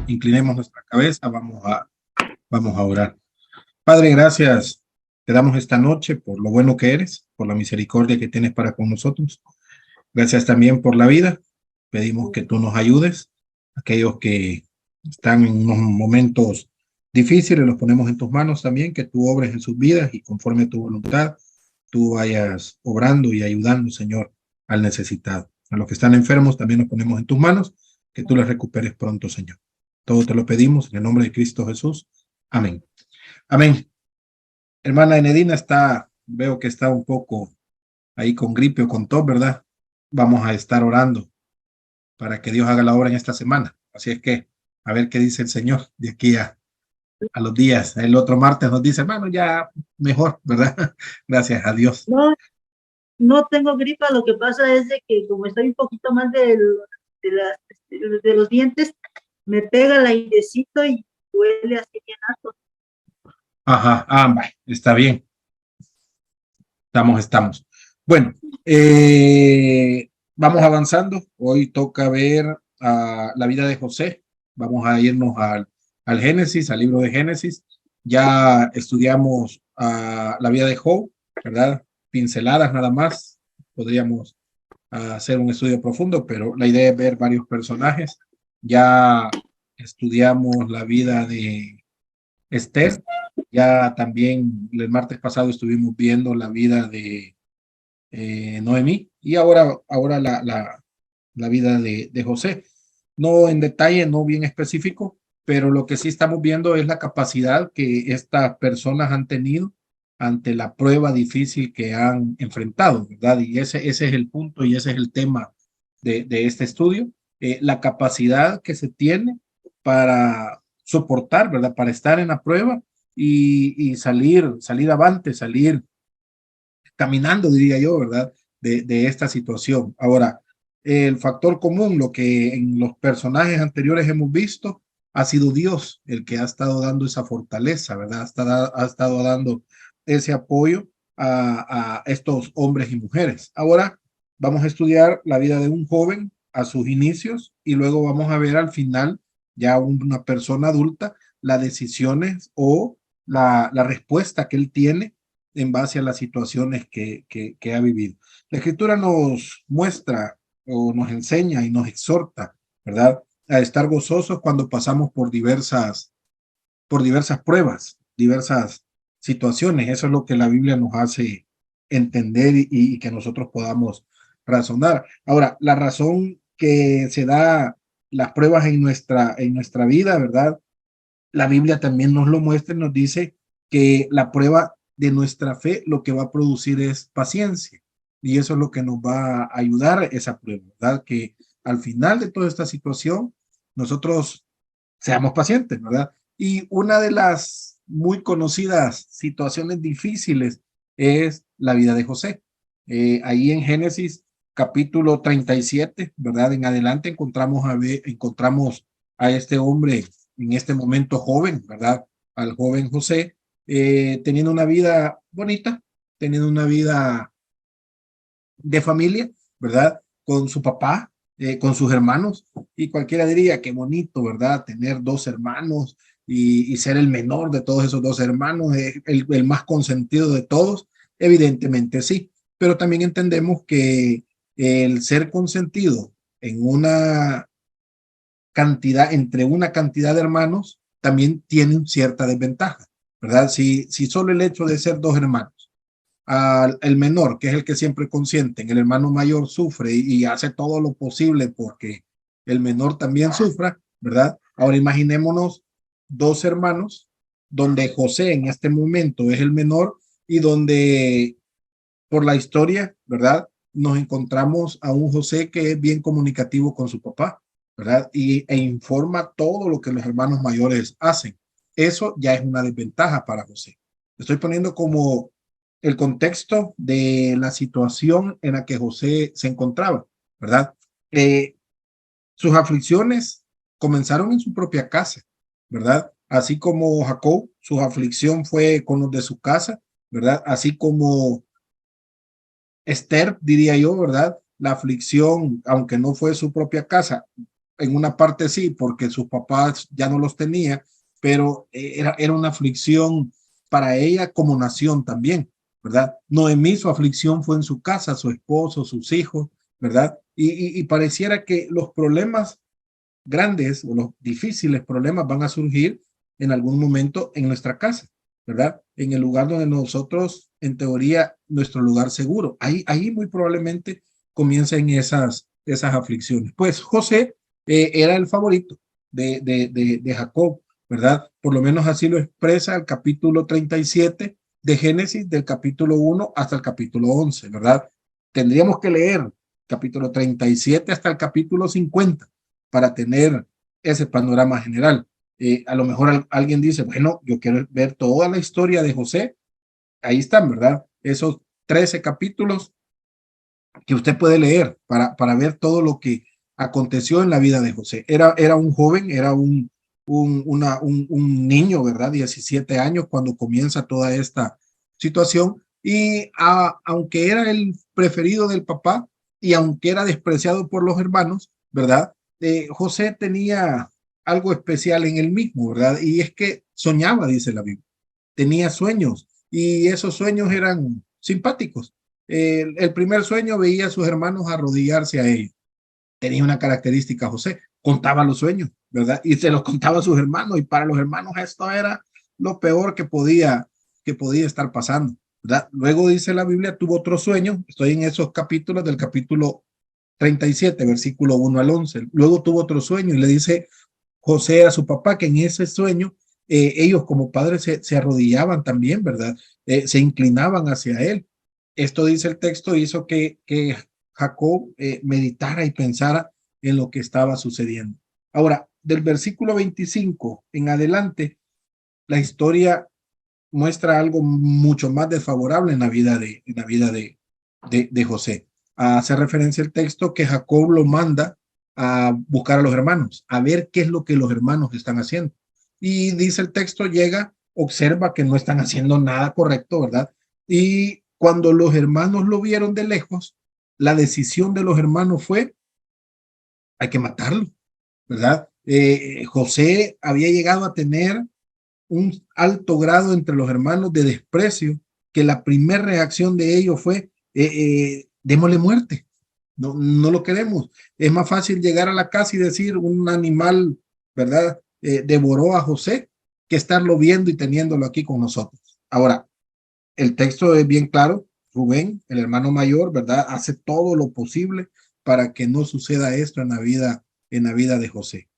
Inclinemos nuestra cabeza, vamos a orar. Padre, gracias. Te damos esta noche por lo bueno que eres, por la misericordia que tienes para con nosotros. Gracias también por la vida. Pedimos que tú nos ayudes. Aquellos que están en unos momentos difíciles, los ponemos en tus manos también, que tú obres en sus vidas y conforme a tu voluntad, tú vayas obrando y ayudando, Señor, al necesitado. A los que están enfermos también los ponemos en tus manos, que tú les recuperes pronto, Señor. Todo te lo pedimos en el nombre de Cristo Jesús. Amén. Amén. Hermana Enedina veo que está un poco ahí con gripe o con tos, ¿verdad? Vamos a estar orando para que Dios haga la obra en esta semana. Así es que a ver qué dice el Señor de aquí a los días. El otro martes nos dice, hermano, ya mejor, ¿verdad? Gracias a Dios. No, no tengo gripa, lo que pasa es de que como estoy un poquito más de los dientes, me pega el airecito y duele así bien alto. Ajá, está bien. Estamos. Bueno, vamos avanzando. Hoy toca ver la vida de José. Vamos a irnos al Génesis, al libro de Génesis. Ya estudiamos la vida de Job, ¿verdad? Pinceladas nada más. Podríamos hacer un estudio profundo, pero la idea es ver varios personajes. Ya estudiamos la vida de Esther. Ya también el martes pasado estuvimos viendo la vida de Noemí y ahora la vida de José. No en detalle, no bien específico, pero lo que sí estamos viendo es la capacidad que estas personas han tenido ante la prueba difícil que han enfrentado, ¿verdad? Y ese es el punto y ese es el tema de este estudio, la capacidad que se tiene para soportar, ¿verdad? Para estar en la prueba y salir avante, salir caminando, diría yo, ¿verdad? De esta situación. Ahora, el factor común, lo que en los personajes anteriores hemos visto, ha sido Dios el que ha estado dando esa fortaleza, ¿verdad? Ha estado dando ese apoyo a estos hombres y mujeres. Ahora vamos a estudiar la vida de un joven a sus inicios y luego vamos a ver al final, ya una persona adulta, las decisiones o la respuesta que él tiene en base a las situaciones que ha vivido. La escritura nos muestra o nos enseña y nos exhorta, ¿verdad? A estar gozosos cuando pasamos por diversas pruebas, diversas situaciones. Eso es lo que la Biblia nos hace entender y que nosotros podamos razonar. Ahora, la razón que se da las pruebas en nuestra vida, ¿verdad? La Biblia también nos lo muestra y nos dice que la prueba de nuestra fe lo que va a producir es paciencia. Y eso es lo que nos va a ayudar esa prueba, ¿verdad? Que al final de toda esta situación, nosotros seamos pacientes, ¿verdad? Y una de las muy conocidas situaciones difíciles es la vida de José. Ahí en Génesis capítulo 37, ¿verdad? En adelante encontramos a este hombre en este momento joven, ¿verdad? Al joven José, teniendo una vida bonita, teniendo una vida de familia, ¿verdad? Con su papá, con sus hermanos, y cualquiera diría, qué bonito, ¿verdad? Tener dos hermanos y ser el menor de todos esos dos hermanos, el más consentido de todos, evidentemente sí, pero también entendemos que el ser consentido en una entre una cantidad de hermanos, también tiene cierta desventaja, ¿verdad? Si solo el hecho de ser dos hermanos, el menor, que es el que siempre consienten, el hermano mayor sufre y hace todo lo posible porque el menor también sufra, ¿verdad? Ahora imaginémonos dos hermanos donde José en este momento es el menor y donde por la historia, ¿verdad? Nos encontramos a un José que es bien comunicativo con su papá, ¿verdad? E informa todo lo que los hermanos mayores hacen. Eso ya es una desventaja para José. Estoy poniendo como el contexto de la situación en la que José se encontraba, ¿verdad? Sus aflicciones comenzaron en su propia casa, ¿verdad? Así como Jacob, su aflicción fue con los de su casa, ¿verdad? Así como Esther, diría yo, ¿verdad? La aflicción, aunque no fue su propia casa, en una parte sí, porque sus papás ya no los tenía, pero era una aflicción para ella como nación también, ¿verdad? Noemí, su aflicción fue en su casa, su esposo, sus hijos, ¿verdad? Y pareciera que los problemas grandes o los difíciles problemas van a surgir en algún momento en nuestra casa, ¿verdad? En el lugar donde nosotros, en teoría, nuestro lugar seguro. Ahí muy probablemente comiencen esas aflicciones. Pues José era el favorito de Jacob, ¿verdad? Por lo menos así lo expresa el capítulo 37 de Génesis, del capítulo 1 hasta el capítulo 11, ¿verdad? Tendríamos que leer capítulo 37 hasta el capítulo 50 para tener ese panorama general. A lo mejor alguien dice, bueno, yo quiero ver toda la historia de José. Ahí están, ¿verdad? Esos 13 capítulos que usted puede leer para ver todo lo que aconteció en la vida de José. Era un joven, era un niño, ¿verdad? 17 años cuando comienza toda esta situación. Y aunque era el preferido del papá y aunque era despreciado por los hermanos, ¿verdad? José tenía algo especial en él mismo, ¿verdad? Y es que soñaba, dice la Biblia. Tenía sueños y esos sueños eran simpáticos. El primer sueño veía a sus hermanos arrodillarse a ellos. Tenía una característica, José, contaba los sueños, ¿verdad? Y se los contaba a sus hermanos y para los hermanos esto era lo peor que podía estar pasando, ¿verdad? Luego dice la Biblia, tuvo otro sueño, estoy en esos capítulos del capítulo 37, versículo 1 al 11. Luego tuvo otro sueño y le dice José a su papá que en ese sueño ellos como padres se arrodillaban también, ¿verdad? Se inclinaban hacia él. Esto dice el texto, hizo que Jacob meditara y pensara en lo que estaba sucediendo. Ahora, del versículo 25 en adelante, la historia muestra algo mucho más desfavorable en la vida de José. Hace referencia el texto que Jacob lo manda a buscar a los hermanos, a ver qué es lo que los hermanos están haciendo. Y dice el texto, llega, observa que no están haciendo nada correcto, ¿verdad? Y cuando los hermanos lo vieron de lejos, la decisión de los hermanos fue, hay que matarlo, ¿verdad? José había llegado a tener un alto grado entre los hermanos de desprecio, que la primera reacción de ellos fue, démosle muerte, no lo queremos. Es más fácil llegar a la casa y decir un animal, ¿verdad? Devoró a José, que estarlo viendo y teniéndolo aquí con nosotros. Ahora, el texto es bien claro, Rubén, el hermano mayor, ¿verdad? Hace todo lo posible para que no suceda esto en la vida de José.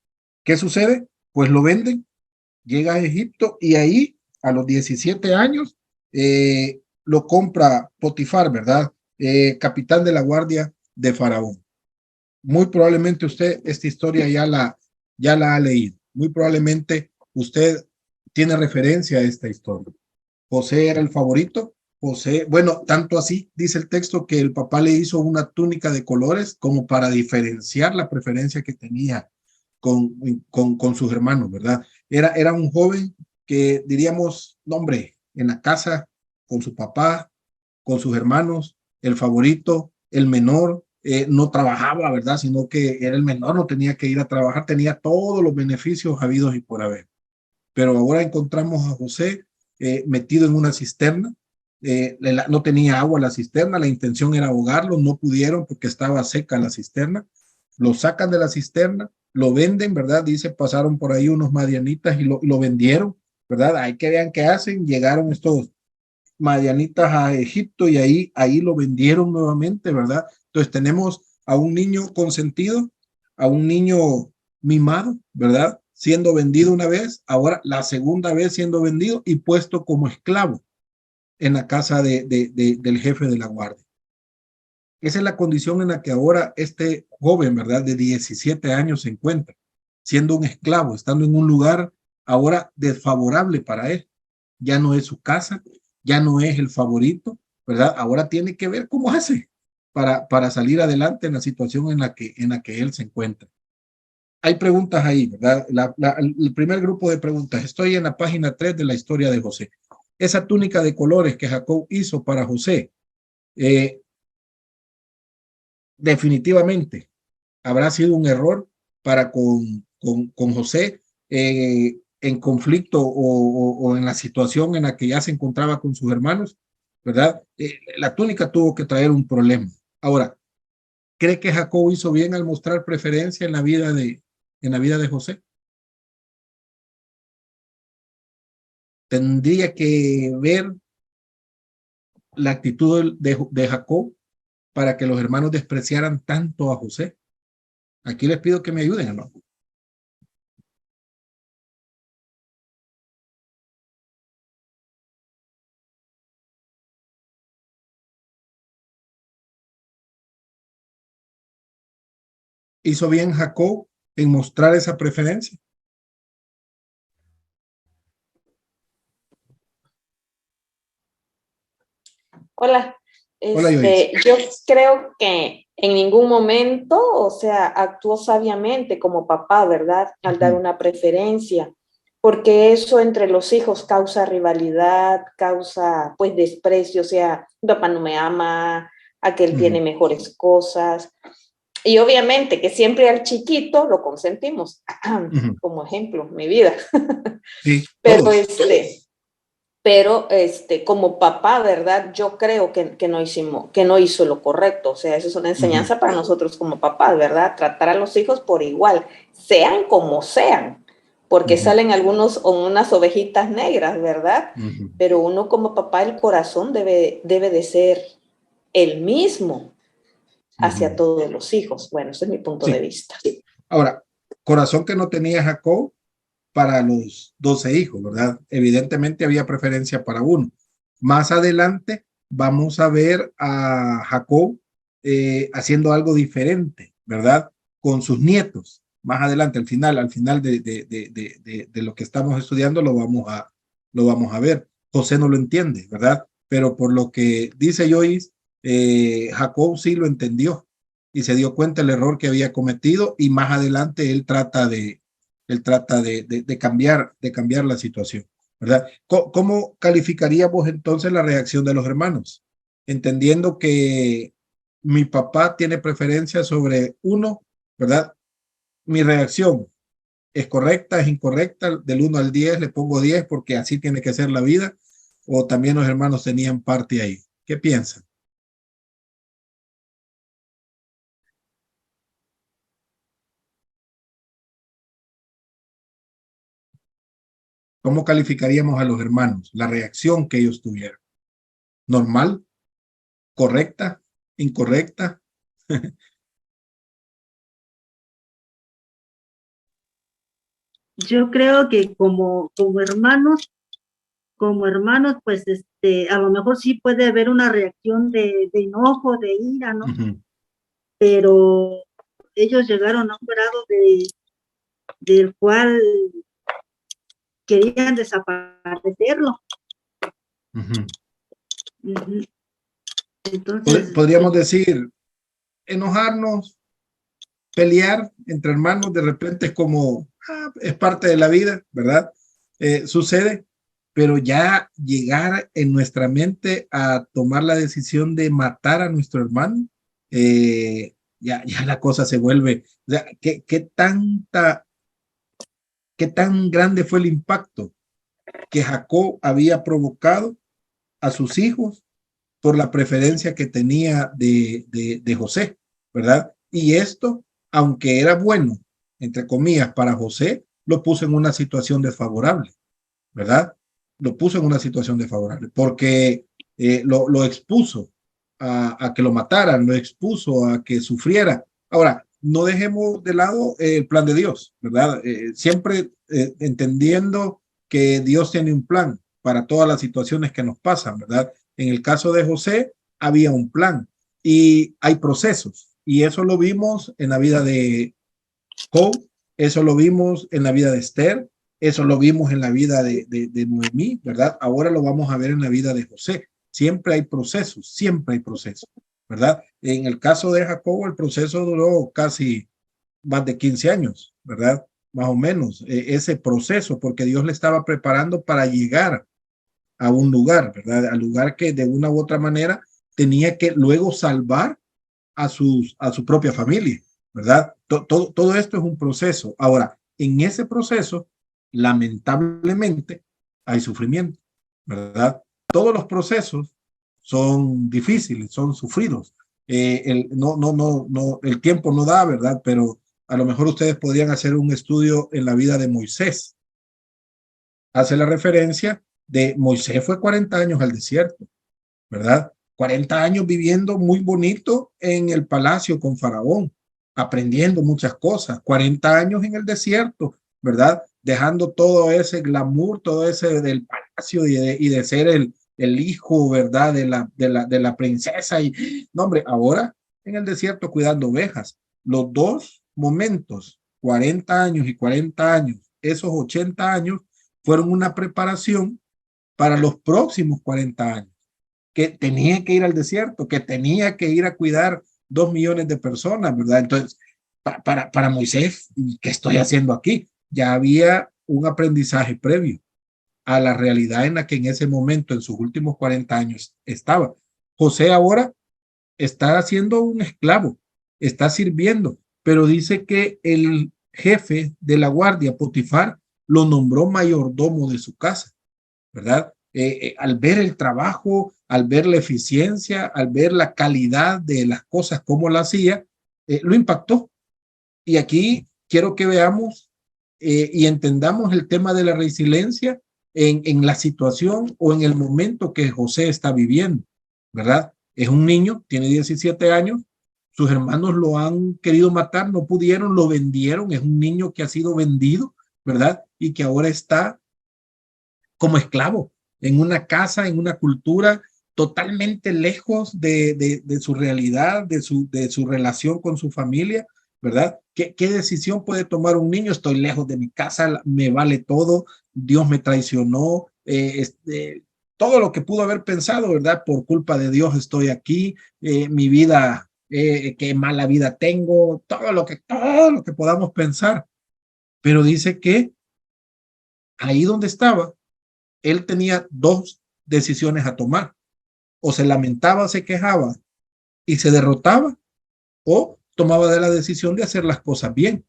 ¿Qué sucede? Pues lo venden, llega a Egipto y ahí a los 17 años lo compra Potifar, ¿verdad? Capitán de la guardia de Faraón. Muy probablemente usted esta historia ya la ha leído. Muy probablemente usted tiene referencia a esta historia. José era el favorito. José, bueno, tanto así dice el texto que el papá le hizo una túnica de colores como para diferenciar la preferencia que tenía con sus hermanos, ¿verdad? Era un joven que diríamos, no, hombre, en la casa, con su papá, con sus hermanos, el favorito, el menor, no trabajaba, ¿verdad? Sino que era el menor, no tenía que ir a trabajar, tenía todos los beneficios habidos y por haber. Pero ahora encontramos a José metido en una cisterna, no tenía agua la cisterna, la intención era ahogarlo, no pudieron porque estaba seca la cisterna, lo sacan de la cisterna, lo venden, ¿verdad? Dice, pasaron por ahí unos madianitas y lo vendieron, ¿verdad? Hay que vean qué hacen, llegaron estos madianitas a Egipto y ahí lo vendieron nuevamente, ¿verdad? Entonces tenemos a un niño consentido, a un niño mimado, ¿verdad? Siendo vendido una vez, ahora la segunda vez siendo vendido y puesto como esclavo en la casa del jefe de la guardia. Esa es la condición en la que ahora este joven, ¿verdad? De 17 años se encuentra, siendo un esclavo, estando en un lugar ahora desfavorable para él. Ya no es su casa, ya no es el favorito, ¿verdad? Ahora tiene que ver cómo hace para salir adelante en la situación en la que él se encuentra. Hay preguntas ahí, ¿verdad? El primer grupo de preguntas. Estoy en la página 3 de la historia de José. Esa túnica de colores que Jacob hizo para José, definitivamente habrá sido un error para con José en conflicto o en la situación en la que ya se encontraba con sus hermanos, ¿verdad? La túnica tuvo que traer un problema. Ahora, ¿cree que Jacob hizo bien al mostrar preferencia en la vida de José? Tendría que ver la actitud de Jacob para que los hermanos despreciaran tanto a José. Aquí les pido que me ayuden, hermano. ¿Hizo bien Jacob en mostrar esa preferencia? Hola, Hola, Joyce. yo creo que en ningún momento, o sea, actuó sabiamente como papá, ¿verdad? Al dar una preferencia, porque eso entre los hijos causa rivalidad, causa pues desprecio, o sea, mi papá no me ama, aquel tiene mejores cosas. Y obviamente que siempre al chiquito lo consentimos, como ejemplo, mi vida. Sí, Pero todos. pero como papá, ¿verdad? Yo creo que no hizo lo correcto. O sea, eso es una enseñanza para nosotros como papás, ¿verdad? Tratar a los hijos por igual, sean como sean, porque salen algunos o unas ovejitas negras, ¿verdad? Pero uno como papá, el corazón debe de ser el mismo hacia todos los hijos. Bueno, ese es mi punto de vista. Ahora, corazón que no tenía Jacob para los 12 hijos, ¿verdad? Evidentemente había preferencia para uno. Más adelante vamos a ver a Jacob haciendo algo diferente, ¿verdad? Con sus nietos. Más adelante, al final de lo que estamos estudiando, lo vamos a ver. José no lo entiende, ¿verdad? Pero por lo que dice Joyce, Jacob sí lo entendió y se dio cuenta del error que había cometido y más adelante él trata de cambiar la situación, ¿verdad? ¿Cómo calificaríamos entonces la reacción de los hermanos? Entendiendo que mi papá tiene preferencia sobre uno, ¿verdad? Mi reacción es correcta, es incorrecta, del 1 al 10 le pongo 10 porque así tiene que ser la vida, o también los hermanos tenían parte ahí. ¿Qué piensan? ¿Cómo calificaríamos a los hermanos? La reacción que ellos tuvieron. ¿Normal? ¿Correcta? ¿Incorrecta? Yo creo que como hermanos, pues a lo mejor sí puede haber una reacción de enojo, de ira, ¿no? Pero ellos llegaron a un grado del cual querían desaparecerlo. Entonces, Podríamos decir, enojarnos, pelear entre hermanos, de repente es como, es parte de la vida, ¿verdad? Sucede, pero ya llegar en nuestra mente a tomar la decisión de matar a nuestro hermano, ya la cosa se vuelve, o sea, qué tan grande fue el impacto que Jacob había provocado a sus hijos por la preferencia que tenía de José, ¿verdad? Y esto, aunque era bueno, entre comillas, para José, lo puso en una situación desfavorable, ¿verdad? Lo puso en una situación desfavorable porque lo expuso a que lo mataran, lo expuso a que sufriera. Ahora, no dejemos de lado el plan de Dios, ¿verdad? Siempre entendiendo que Dios tiene un plan para todas las situaciones que nos pasan, ¿verdad? En el caso de José, había un plan y hay procesos. Y eso lo vimos en la vida de Job, eso lo vimos en la vida de Esther, eso lo vimos en la vida de Noemí, ¿verdad? Ahora lo vamos a ver en la vida de José. Siempre hay procesos, ¿verdad? En el caso de Jacobo, el proceso duró casi más de 15 años, ¿verdad? Más o menos, ese proceso, porque Dios le estaba preparando para llegar a un lugar, ¿verdad? Al lugar que de una u otra manera tenía que luego salvar a su propia familia, ¿verdad? Todo esto es un proceso. Ahora, en ese proceso, lamentablemente, hay sufrimiento, ¿verdad? Todos los procesos son difíciles, son sufridos. El tiempo no da, ¿verdad? Pero a lo mejor ustedes podrían hacer un estudio en la vida de Moisés. Hace la referencia de Moisés fue 40 años al desierto, ¿verdad? 40 años viviendo muy bonito en el palacio con Faraón, aprendiendo muchas cosas. 40 años en el desierto, ¿verdad? Dejando todo ese glamour, todo ese del palacio y de ser el hijo, ¿verdad? De la princesa. Y, no, hombre, ahora en el desierto cuidando ovejas. Los dos momentos, 40 años y 40 años, esos 80 años, fueron una preparación para los próximos 40 años, que tenía que ir al desierto, que tenía que ir a cuidar 2 millones de personas, ¿verdad? Entonces, para Moisés, ¿qué estoy haciendo aquí? Ya había un aprendizaje previo a la realidad en la que en ese momento, en sus últimos 40 años, estaba. José ahora está siendo un esclavo, está sirviendo, pero dice que el jefe de la guardia, Potifar, lo nombró mayordomo de su casa, ¿verdad? Al ver el trabajo, al ver la eficiencia, al ver la calidad de las cosas, cómo la hacía, lo impactó. Y aquí quiero que veamos y entendamos el tema de la resiliencia en la situación o en el momento que José está viviendo, ¿verdad? Es un niño, tiene 17 años, sus hermanos lo han querido matar, no pudieron, lo vendieron, es un niño que ha sido vendido, ¿verdad? Y que ahora está como esclavo en una casa, en una cultura totalmente lejos de su realidad, de su relación con su familia, ¿verdad? ¿Qué decisión puede tomar un niño? Estoy lejos de mi casa, me vale todo, Dios me traicionó, todo lo que pudo haber pensado, ¿verdad? Por culpa de Dios estoy aquí, mi vida, qué mala vida tengo, todo lo que podamos pensar. Pero dice que ahí donde estaba, él tenía dos decisiones a tomar. O se lamentaba, se quejaba y se derrotaba, o tomaba de la decisión de hacer las cosas bien.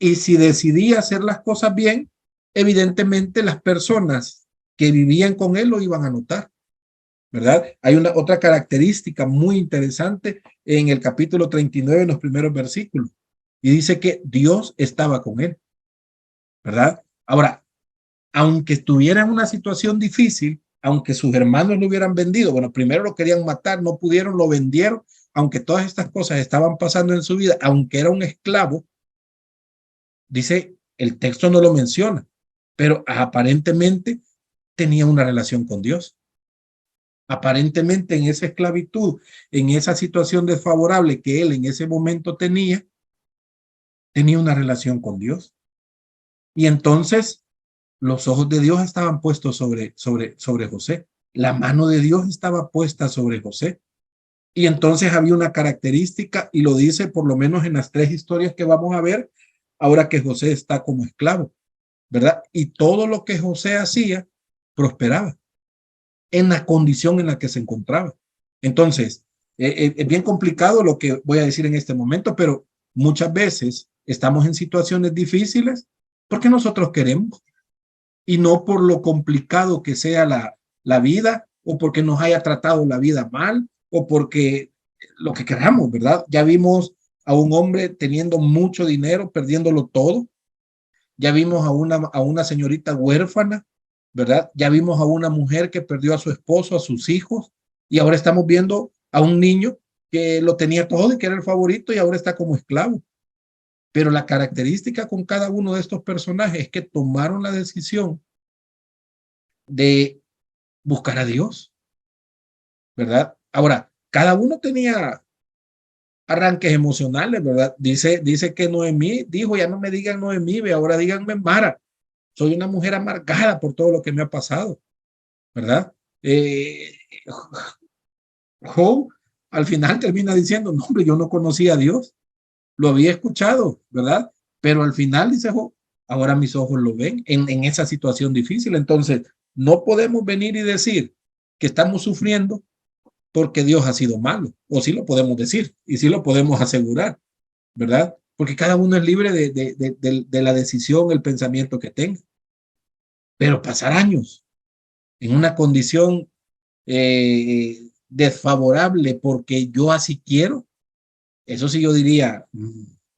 Y si decidía hacer las cosas bien, evidentemente las personas que vivían con él lo iban a notar, ¿verdad? Hay otra característica muy interesante en el capítulo 39, en los primeros versículos, y dice que Dios estaba con él, ¿verdad? Ahora, aunque estuviera en una situación difícil, aunque sus hermanos lo hubieran vendido, bueno, primero lo querían matar, no pudieron, lo vendieron, aunque todas estas cosas estaban pasando en su vida, aunque era un esclavo, dice, el texto no lo menciona, pero aparentemente tenía una relación con Dios. Aparentemente en esa esclavitud, en esa situación desfavorable que él en ese momento tenía una relación con Dios. Y entonces los ojos de Dios estaban puestos sobre José. La mano de Dios estaba puesta sobre José. Y entonces había una característica, y lo dice por lo menos en las 3 historias que vamos a ver, ahora que José está como esclavo, ¿verdad? Y todo lo que José hacía prosperaba en la condición en la que se encontraba. Entonces, es bien complicado lo que voy a decir en este momento, pero muchas veces estamos en situaciones difíciles porque nosotros queremos, y no por lo complicado que sea la vida, o porque nos haya tratado la vida mal, o porque lo que queramos, ¿verdad? Ya vimos a un hombre teniendo mucho dinero, perdiéndolo todo. Ya vimos a una señorita huérfana, ¿verdad? Ya vimos a una mujer que perdió a su esposo, a sus hijos, y ahora estamos viendo a un niño que lo tenía todo y que era el favorito y ahora está como esclavo. Pero la característica con cada uno de estos personajes es que tomaron la decisión de buscar a Dios, ¿verdad? Ahora, cada uno tenía arranques emocionales, ¿verdad? Dice que Noemí dijo, ya no me digan Noemí, ahora díganme Mara. Soy una mujer amargada por todo lo que me ha pasado, ¿verdad? Job al final termina diciendo, no, hombre, yo no conocía a Dios, lo había escuchado, ¿verdad? Pero al final dice Job, ahora mis ojos lo ven en esa situación difícil. Entonces, no podemos venir y decir que estamos sufriendo porque Dios ha sido malo, o sí lo podemos decir y sí lo podemos asegurar, ¿verdad? Porque cada uno es libre de la decisión, el pensamiento que tenga. Pero pasar años en una condición desfavorable porque yo así quiero, eso sí yo diría,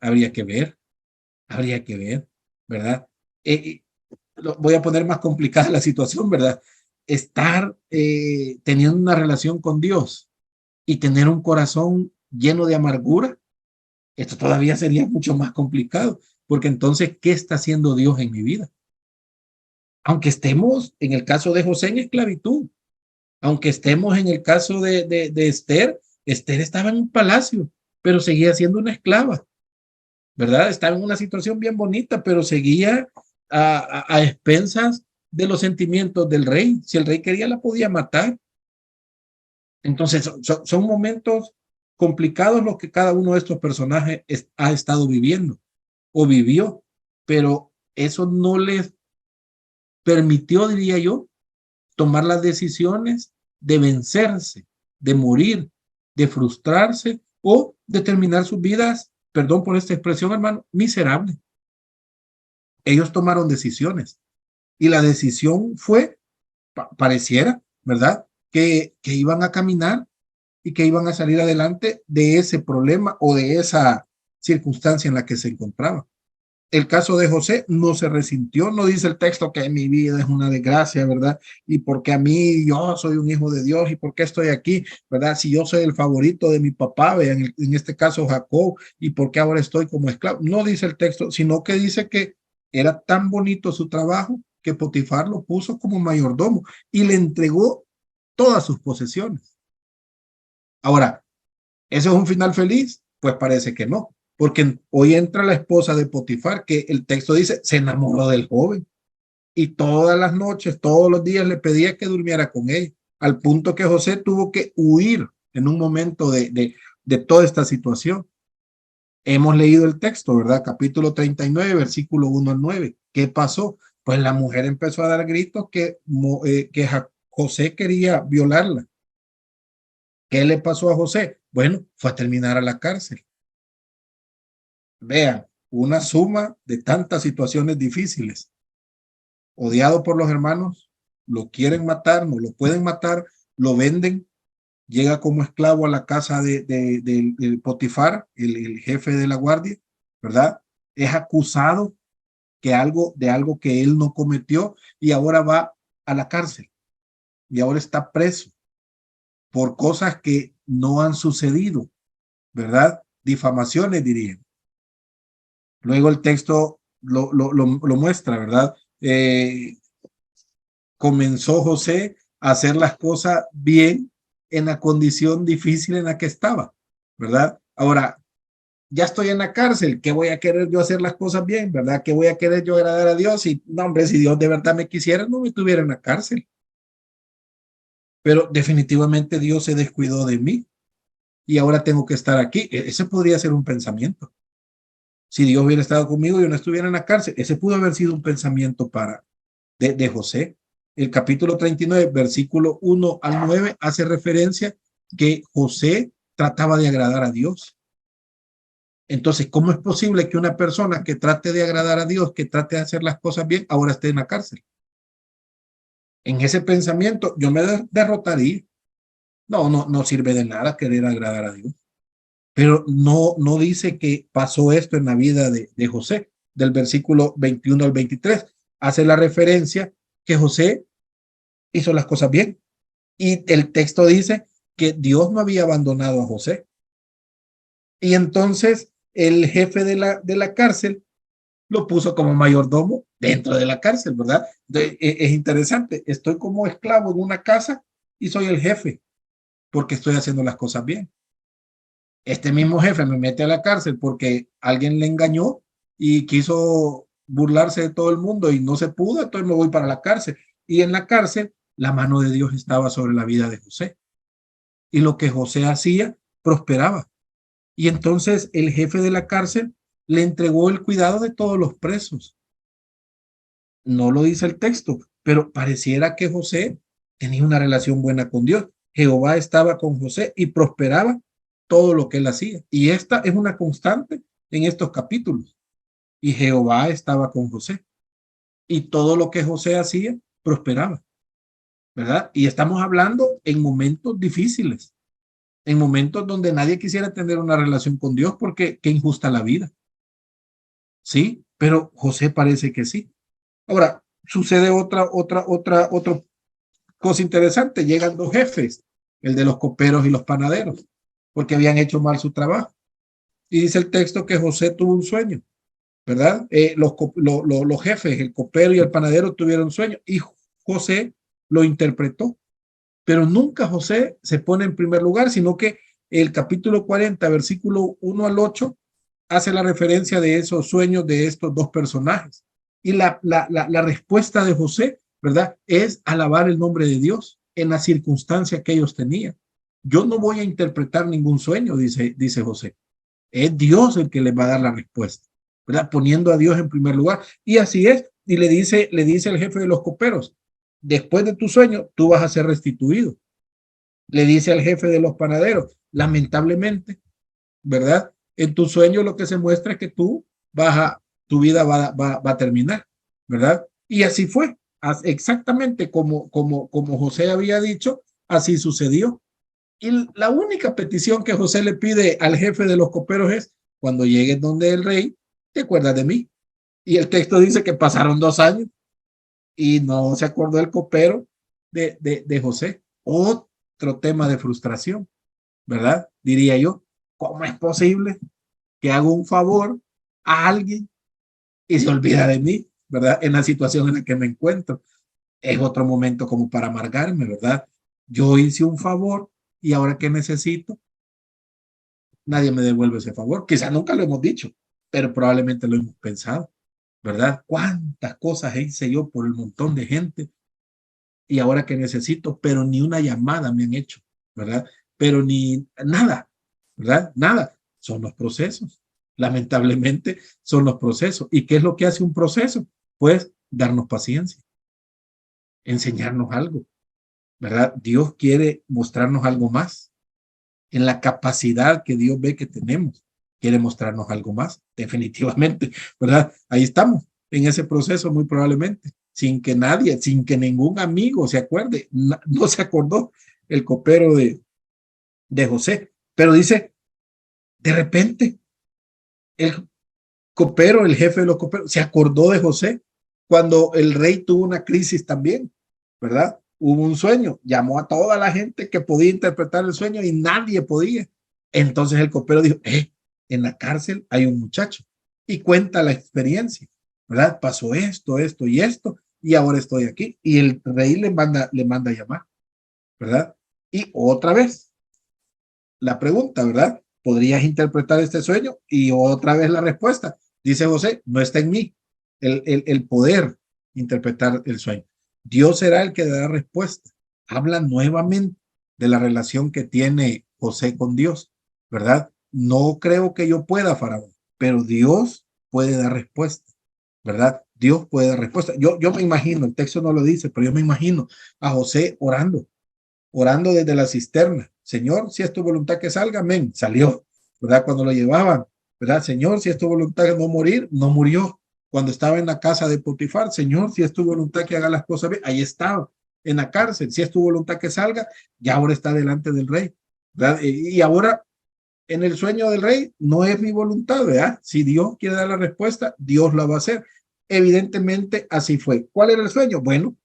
habría que ver, ¿verdad? Voy a poner más complicada la situación, ¿verdad? Estar teniendo una relación con Dios y tener un corazón lleno de amargura, esto todavía sería mucho más complicado, porque entonces, ¿qué está haciendo Dios en mi vida? Aunque estemos en el caso de José en esclavitud, aunque estemos en el caso de Esther, Esther estaba en un palacio, pero seguía siendo una esclava, ¿verdad? Estaba en una situación bien bonita, pero seguía a expensas de los sentimientos del rey. Si el rey quería, la podía matar. Entonces, son momentos complicados los que cada uno de estos personajes ha estado viviendo o vivió, pero eso no les permitió, diría yo, tomar las decisiones de vencerse, de morir, de frustrarse o de terminar sus vidas, perdón por esta expresión, hermano, miserable. Ellos tomaron decisiones y la decisión fue, pareciera, ¿verdad? Que iban a caminar y que iban a salir adelante de ese problema o de esa circunstancia en la que se encontraban. El caso de José no se resintió, no dice el texto que mi vida es una desgracia, ¿verdad? Y porque a mí yo soy un hijo de Dios y por qué estoy aquí, ¿verdad? Si yo soy el favorito de mi papá, vean, en este caso Jacob, y por qué ahora estoy como esclavo. No dice el texto, sino que dice que era tan bonito su trabajo que Potifar lo puso como mayordomo y le entregó todas sus posesiones. Ahora, ¿eso es un final feliz? Pues parece que no, porque hoy entra la esposa de Potifar, que el texto dice, se enamoró del joven y todas las noches, todos los días le pedía que durmiera con ella, al punto que José tuvo que huir en un momento de toda esta situación. Hemos leído el texto, ¿verdad? Capítulo 39, versículo 1 al 9. ¿Qué pasó? Pues la mujer empezó a dar gritos que José quería violarla. ¿Qué le pasó a José? Bueno, fue a terminar a la cárcel. Vean, una suma de tantas situaciones difíciles. Odiado por los hermanos, lo quieren matar, no lo pueden matar, lo venden, llega como esclavo a la casa de Potifar, el jefe de la guardia, ¿verdad? Es acusado de algo que él no cometió y ahora va a la cárcel y ahora está preso por cosas que no han sucedido, ¿verdad? Difamaciones, dirían. Luego el texto lo muestra, ¿verdad? Comenzó José a hacer las cosas bien en la condición difícil en la que estaba, ¿verdad? Ahora, ya estoy en la cárcel, ¿qué voy a querer yo hacer las cosas bien, ¿verdad? ¿Qué voy a querer yo agradar a Dios? Y no, hombre, si Dios de verdad me quisiera, no me tuviera en la cárcel. Pero definitivamente Dios se descuidó de mí y ahora tengo que estar aquí. Ese podría ser un pensamiento. Si Dios hubiera estado conmigo, yo no estuviera en la cárcel. Ese pudo haber sido un pensamiento de José. El capítulo 39, versículo 1 al 9, hace referencia que José trataba de agradar a Dios. Entonces, ¿cómo es posible que una persona que trate de agradar a Dios, que trate de hacer las cosas bien, ahora esté en la cárcel? En ese pensamiento yo me derrotaría. No sirve de nada querer agradar a Dios. Pero no dice que pasó esto en la vida de José, del versículo 21 al 23. Hace la referencia que José hizo las cosas bien. Y el texto dice que Dios no había abandonado a José. Y entonces el jefe de la cárcel lo puso como mayordomo dentro de la cárcel, ¿verdad? Es interesante. Estoy como esclavo en una casa y soy el jefe porque estoy haciendo las cosas bien. Este mismo jefe me mete a la cárcel porque alguien le engañó y quiso burlarse de todo el mundo y no se pudo, entonces me voy para la cárcel. Y en la cárcel, la mano de Dios estaba sobre la vida de José. Y lo que José hacía, prosperaba. Y entonces el jefe de la cárcel le entregó el cuidado de todos los presos. No lo dice el texto, pero pareciera que José tenía una relación buena con Dios. Jehová estaba con José y prosperaba todo lo que él hacía. Y esta es una constante en estos capítulos. Y Jehová estaba con José. Y todo lo que José hacía prosperaba, ¿verdad? Y estamos hablando en momentos difíciles, en momentos donde nadie quisiera tener una relación con Dios porque qué injusta la vida. Sí, pero José parece que sí. Ahora, sucede otra cosa interesante. Llegan dos jefes, el de los coperos y los panaderos, porque habían hecho mal su trabajo. Y dice el texto que José tuvo un sueño, ¿verdad? Los jefes, el copero y el panadero tuvieron sueño y José lo interpretó. Pero nunca José se pone en primer lugar, sino que el capítulo 40, versículo 1 al 8, hace la referencia de esos sueños de estos dos personajes. Y la respuesta de José, ¿verdad? Es alabar el nombre de Dios en la circunstancia que ellos tenían. Yo no voy a interpretar ningún sueño, dice José. Es Dios el que les va a dar la respuesta, ¿verdad? Poniendo a Dios en primer lugar. Y así es. Y le dice el jefe de los coperos, después de tu sueño, tú vas a ser restituido. Le dice al jefe de los panaderos, lamentablemente, ¿verdad? En tu sueño lo que se muestra es que tu vida va a terminar, ¿verdad? Y así fue, exactamente como José había dicho, así sucedió. Y la única petición que José le pide al jefe de los coperos es, cuando llegues donde el rey, te acuerdas de mí. Y el texto dice que pasaron 2 años y no se acordó el copero de José. Otro tema de frustración, ¿verdad? Diría yo, ¿cómo es posible que hago un favor a alguien y se olvida de mí, ¿verdad? En la situación en la que me encuentro. Es otro momento como para amargarme, ¿verdad? Yo hice un favor y ahora que necesito, nadie me devuelve ese favor. Quizá nunca lo hemos dicho, pero probablemente lo hemos pensado, ¿verdad? ¿Cuántas cosas hice yo por el montón de gente y ahora que necesito, pero ni una llamada me han hecho, ¿verdad? Pero ni nada, ¿verdad? Nada. Son los procesos. Lamentablemente son los procesos. ¿Y qué es lo que hace un proceso? Pues darnos paciencia, enseñarnos algo, ¿verdad? Dios quiere mostrarnos algo más. En la capacidad que Dios ve que tenemos, quiere mostrarnos algo más, definitivamente, ¿verdad? Ahí estamos, en ese proceso muy probablemente, sin que nadie, sin que ningún amigo se acuerde, no se acordó el copero de José, pero dice, de repente, el copero, el jefe de los coperos, se acordó de José cuando el rey tuvo una crisis también, ¿verdad? Hubo un sueño, llamó a toda la gente que podía interpretar el sueño y nadie podía. Entonces el copero dijo, en la cárcel hay un muchacho y cuenta la experiencia, ¿verdad? Pasó esto, esto y ahora estoy aquí. Y el rey le manda a llamar, ¿verdad? Y otra vez, la pregunta, ¿verdad? ¿Podrías interpretar este sueño? Y otra vez la respuesta. Dice José, no está en mí el poder interpretar el sueño. Dios será el que dará respuesta. Habla nuevamente de la relación que tiene José con Dios, ¿verdad? No creo que yo pueda, Faraón, pero Dios puede dar respuesta, ¿verdad? Dios puede dar respuesta. Yo me imagino, el texto no lo dice, pero yo me imagino a José orando desde la cisterna. Señor, si es tu voluntad que salga, amén. Salió, ¿verdad? Cuando lo llevaban, ¿verdad? Señor, si es tu voluntad de no morir, no murió. Cuando estaba en la casa de Potifar, Señor, si es tu voluntad que haga las cosas bien, ahí estaba, en la cárcel. Si es tu voluntad que salga, ya ahora está delante del rey, ¿verdad? Y ahora, en el sueño del rey, no es mi voluntad, ¿verdad? Si Dios quiere dar la respuesta, Dios la va a hacer. Evidentemente, así fue. ¿Cuál era el sueño? Bueno,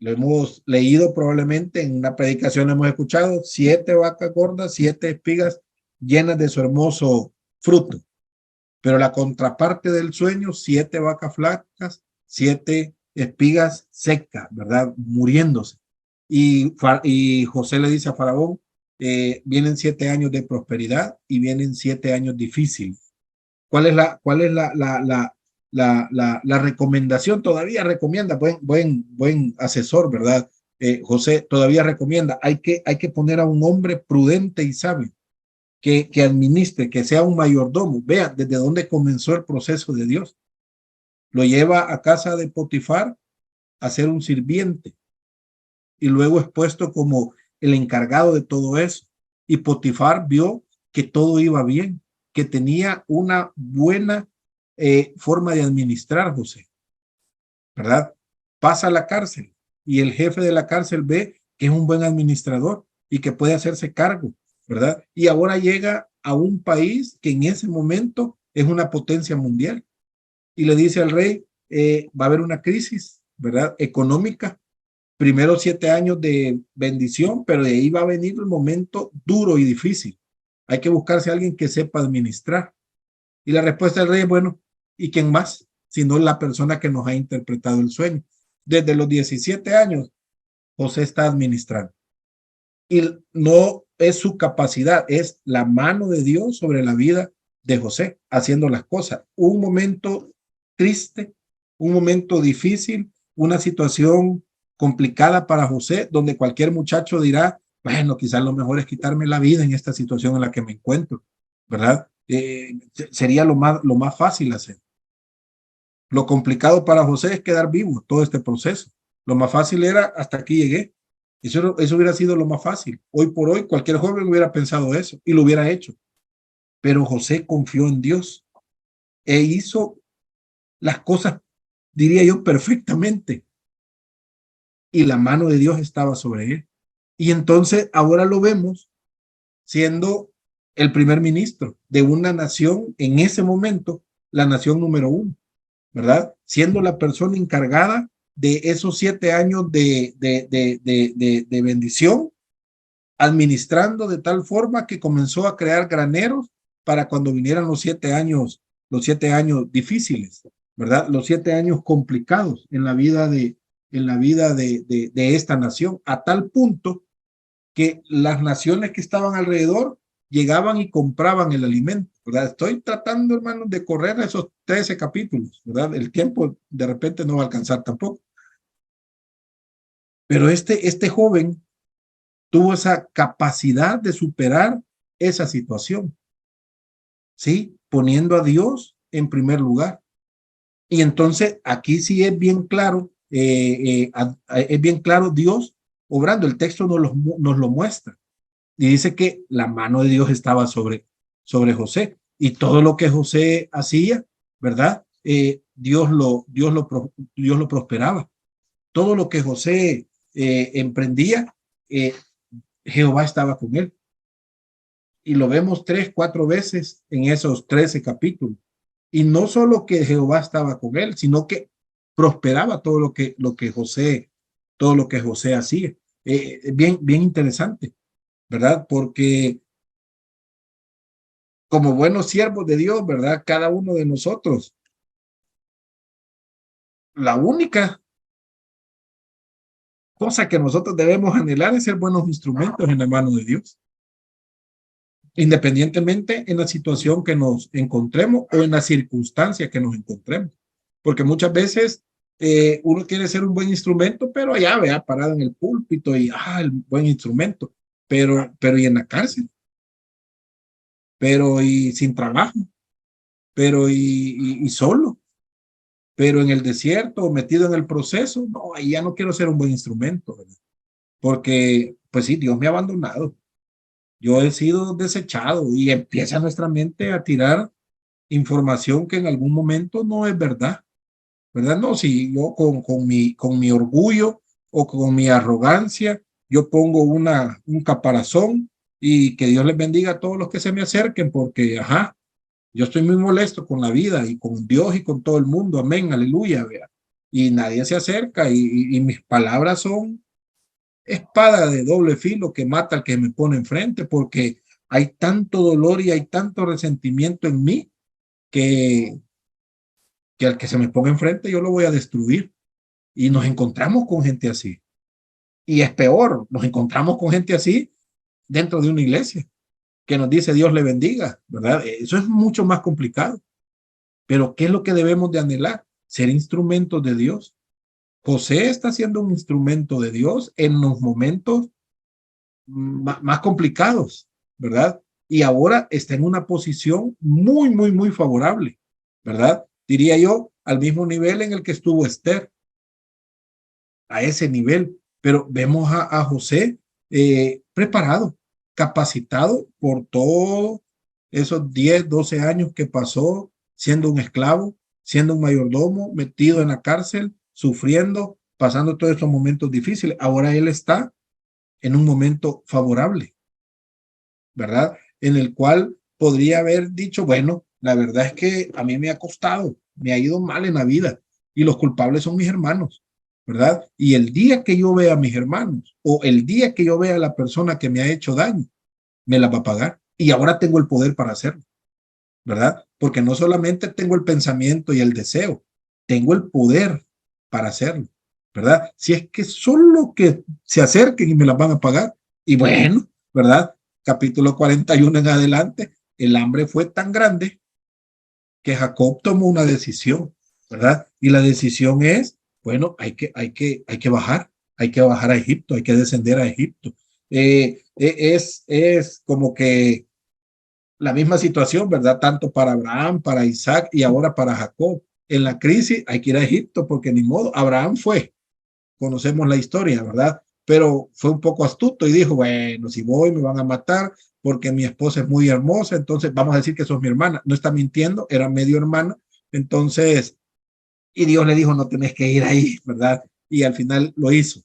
lo hemos leído probablemente en una predicación, hemos escuchado 7 vacas gordas, 7 espigas llenas de su hermoso fruto. Pero la contraparte del sueño, 7 vacas flacas, 7 espigas secas, ¿verdad? Muriéndose. Y José le dice a Faraón, vienen 7 años de prosperidad y vienen 7 años difíciles. ¿Cuál es la recomendación? Todavía recomienda, buen asesor, ¿verdad? José todavía recomienda, hay que poner a un hombre prudente y sabio, que administre, que sea un mayordomo. Vea desde dónde comenzó el proceso de Dios. Lo lleva a casa de Potifar a ser un sirviente y luego es puesto como el encargado de todo eso. Y Potifar vio que todo iba bien. que tenía una buena forma de administrar José, ¿verdad? Pasa a la cárcel y el jefe de la cárcel ve que es un buen administrador y que puede hacerse cargo, ¿verdad? Y ahora llega a un país que en ese momento es una potencia mundial y le dice al rey, va a haber una crisis, ¿verdad? Económica. Primero 7 años de bendición, pero de ahí va a venir el momento duro y difícil. Hay que buscarse a alguien que sepa administrar. Y la respuesta del rey es, bueno, ¿y quién más? Sino la persona que nos ha interpretado el sueño. Desde los 17 años, José está administrando. Y no es su capacidad, es la mano de Dios sobre la vida de José, haciendo las cosas. Un momento triste, un momento difícil, una situación complicada para José, donde cualquier muchacho dirá, bueno, quizás lo mejor es quitarme la vida en esta situación en la que me encuentro, ¿verdad? Sería lo más fácil hacer. Lo complicado para José es quedar vivo todo este proceso. Lo más fácil era hasta aquí llegué. Eso hubiera sido lo más fácil. Hoy por hoy cualquier joven hubiera pensado eso y lo hubiera hecho. Pero José confió en Dios e hizo las cosas, diría yo, perfectamente. Y la mano de Dios estaba sobre él. Y entonces ahora lo vemos siendo el primer ministro de una nación, en ese momento, la nación número 1, ¿verdad? Siendo la persona encargada de esos 7 años de bendición, administrando de tal forma que comenzó a crear graneros para cuando vinieran los 7 años difíciles, ¿verdad? Los 7 años complicados en la vida de esta nación, a tal punto que las naciones que estaban alrededor llegaban y compraban el alimento, ¿verdad? Estoy tratando, hermanos, de correr esos 13 capítulos, ¿verdad? El tiempo de repente no va a alcanzar tampoco. Pero este joven tuvo esa capacidad de superar esa situación, ¿sí? Poniendo a Dios en primer lugar. Y entonces aquí sí es bien claro, Dios obrando. El texto nos lo muestra. Y dice que la mano de Dios estaba sobre José. Y todo lo que José hacía, ¿verdad? Dios lo prosperaba. Todo lo que José emprendía, Jehová estaba con él. Y lo vemos 3, 4 veces en esos 13 capítulos. Y no solo que Jehová estaba con él, sino que prosperaba todo lo que José hacía. Bien interesante, ¿verdad? Porque como buenos siervos de Dios, ¿verdad? Cada uno de nosotros, la única cosa que nosotros debemos anhelar es ser buenos instrumentos en la mano de Dios, independientemente en la situación que nos encontremos o en la circunstancia que nos encontremos. Porque muchas veces uno quiere ser un buen instrumento, pero allá, vea, parado en el púlpito y, el buen instrumento, pero y en la cárcel, pero y sin trabajo, pero y solo, pero en el desierto, metido en el proceso, no, ahí ya no quiero ser un buen instrumento, ¿verdad? Porque, pues sí, Dios me ha abandonado, yo he sido desechado y empieza nuestra mente a tirar información que en algún momento no es verdad, ¿verdad? No, si yo con mi orgullo o con mi arrogancia, yo pongo un caparazón y que Dios les bendiga a todos los que se me acerquen porque, yo estoy muy molesto con la vida y con Dios y con todo el mundo, amén, aleluya, vea. Y nadie se acerca y mis palabras son espada de doble filo que mata al que me pone enfrente porque hay tanto dolor y hay tanto resentimiento en mí que al que se me ponga enfrente yo lo voy a destruir. Y nos encontramos con gente así. Y es peor, nos encontramos con gente así dentro de una iglesia que nos dice Dios le bendiga, ¿verdad? Eso es mucho más complicado. Pero ¿qué es lo que debemos de anhelar? Ser instrumentos de Dios. José está siendo un instrumento de Dios en los momentos más complicados, ¿verdad? Y ahora está en una posición muy, muy, muy favorable, ¿verdad? Diría yo, al mismo nivel en el que estuvo Esther, a ese nivel. Pero vemos a José preparado, capacitado por todo esos 10, 12 años que pasó siendo un esclavo, siendo un mayordomo, metido en la cárcel, sufriendo, pasando todos esos momentos difíciles. Ahora él está en un momento favorable, ¿verdad? En el cual podría haber dicho, bueno, la verdad es que a mí me ha costado, me ha ido mal en la vida y los culpables son mis hermanos, ¿verdad? Y el día que yo vea a mis hermanos o el día que yo vea a la persona que me ha hecho daño, me la va a pagar y ahora tengo el poder para hacerlo, ¿verdad? Porque no solamente tengo el pensamiento y el deseo, tengo el poder para hacerlo, ¿verdad? Si es que solo que se acerquen y me las van a pagar. Y bueno, ¿verdad? Capítulo 41 en adelante, el hambre fue tan grande que Jacob tomó una decisión, ¿verdad? Y la decisión es, bueno, hay que bajar a Egipto, hay que descender a Egipto. Es como que la misma situación, ¿verdad? Tanto para Abraham, para Isaac y ahora para Jacob. En la crisis hay que ir a Egipto porque ni modo, Abraham fue, conocemos la historia, ¿verdad? Pero fue un poco astuto y dijo, bueno, si voy me van a matar porque mi esposa es muy hermosa, entonces vamos a decir que sos mi hermana. No está mintiendo, era medio hermana. Entonces, y Dios le dijo, no tenés que ir ahí, ¿verdad? Y al final lo hizo.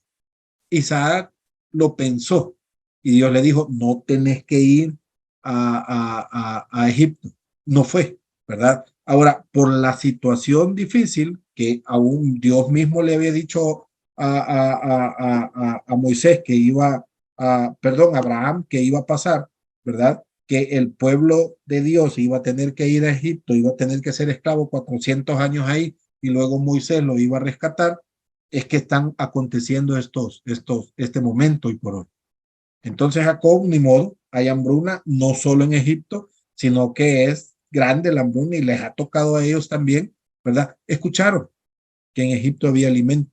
Isaac lo pensó y Dios le dijo, no tenés que ir a Egipto. No fue, ¿verdad? Ahora, por la situación difícil que aún Dios mismo le había dicho a Moisés que iba, perdón, a Abraham que iba a pasar, ¿verdad? Que el pueblo de Dios iba a tener que ir a Egipto, iba a tener que ser esclavo 400 años ahí y luego Moisés lo iba a rescatar, es que están aconteciendo este momento y por hoy. Entonces Jacob, ni modo, hay hambruna no solo en Egipto, sino que es grande la hambruna y les ha tocado a ellos también, ¿verdad? Escucharon que en Egipto había alimento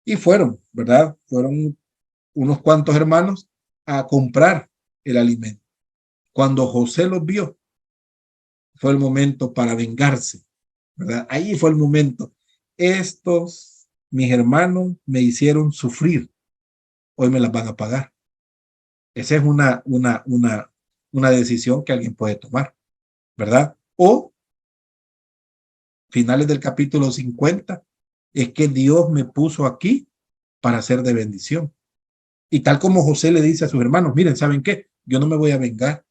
y fueron, ¿verdad? Fueron unos cuantos hermanos a comprar el alimento. Cuando José los vio, fue el momento para vengarse, ¿verdad? Ahí fue el momento. Estos, mis hermanos, me hicieron sufrir, hoy me las van a pagar. Esa es una decisión que alguien puede tomar, ¿verdad? O finales del capítulo 50, es que Dios me puso aquí para ser de bendición. Y tal como José le dice a sus hermanos, miren, ¿saben qué? Yo no me voy a vengar.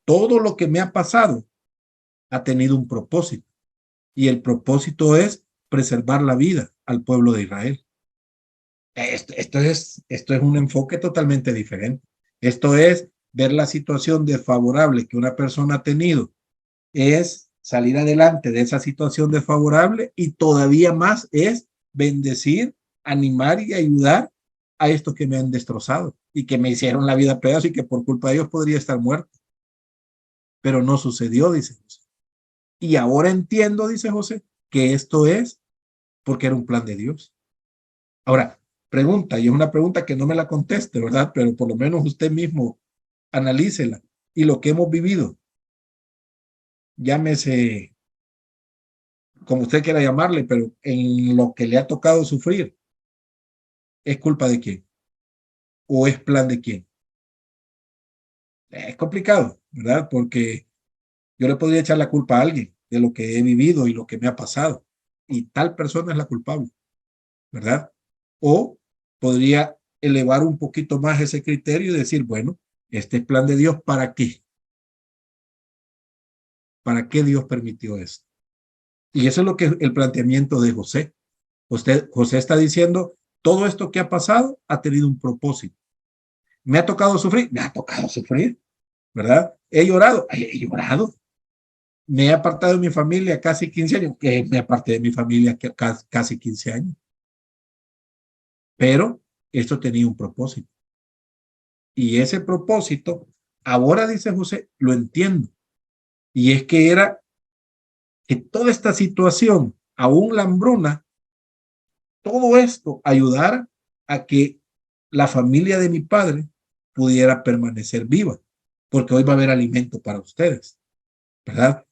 Todo lo que me ha pasado ha tenido un propósito. Y el propósito es preservar la vida al pueblo de Israel. Esto es un enfoque totalmente diferente. Esto es ver la situación desfavorable que una persona ha tenido, es salir adelante de esa situación desfavorable y todavía más es bendecir, animar y ayudar a estos que me han destrozado y que me hicieron la vida pedazos y que por culpa de ellos podría estar muerto. Pero no sucedió, dice José. Y ahora entiendo, dice José, que esto es porque era un plan de Dios. Ahora, pregunta, y es una pregunta que no me la conteste, ¿verdad? Pero por lo menos usted mismo analícela. Y lo que hemos vivido, llámese como usted quiera llamarle, pero en lo que le ha tocado sufrir, ¿es culpa de quién? ¿O es plan de quién? Es complicado, ¿verdad? Porque yo le podría echar la culpa a alguien de lo que he vivido y lo que me ha pasado. Y tal persona es la culpable, ¿verdad? O podría elevar un poquito más ese criterio y decir, bueno, este es plan de Dios, ¿para qué? ¿Para qué Dios permitió esto? Y eso es lo que es el planteamiento de José. José está diciendo, todo esto que ha pasado ha tenido un propósito. ¿Me ha tocado sufrir? Me ha tocado sufrir, ¿verdad? He llorado, he llorado. Me he apartado de mi familia casi 15 años, que me aparté de mi familia casi 15 años. Pero esto tenía un propósito. Y ese propósito, ahora dice José, lo entiendo. Y es que era que toda esta situación, aún la hambruna, todo esto ayudara a que la familia de mi padre pudiera permanecer viva, porque hoy va a haber alimento para ustedes, ¿verdad?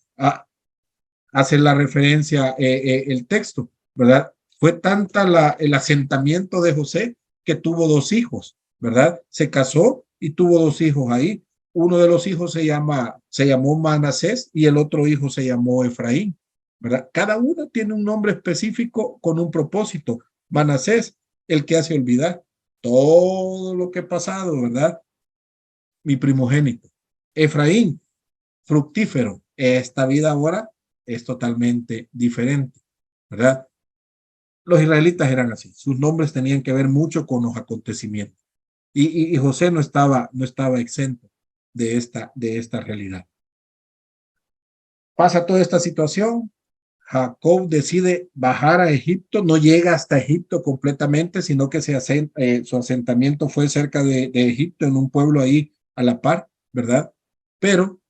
Hace la referencia el texto, ¿verdad? Fue tanta el asentamiento de José que tuvo 2 hijos, ¿verdad? Se casó y tuvo 2 hijos ahí. uno de los hijos se llamó Manasés y el otro hijo se llamó Efraín, ¿verdad? Cada uno tiene un nombre específico con un propósito. Manasés, el que hace olvidar todo lo que ha pasado, ¿verdad? Mi primogénito. Efraín, fructífero. Esta vida ahora es totalmente diferente, ¿verdad? Los israelitas eran así. Sus nombres tenían que ver mucho con los acontecimientos. Y José no estaba exento de esta realidad. Pasa toda esta situación. Jacob decide bajar a Egipto, no llega hasta Egipto completamente, sino que su asentamiento fue cerca de Egipto, en un pueblo ahí a la par, ¿verdad? Pero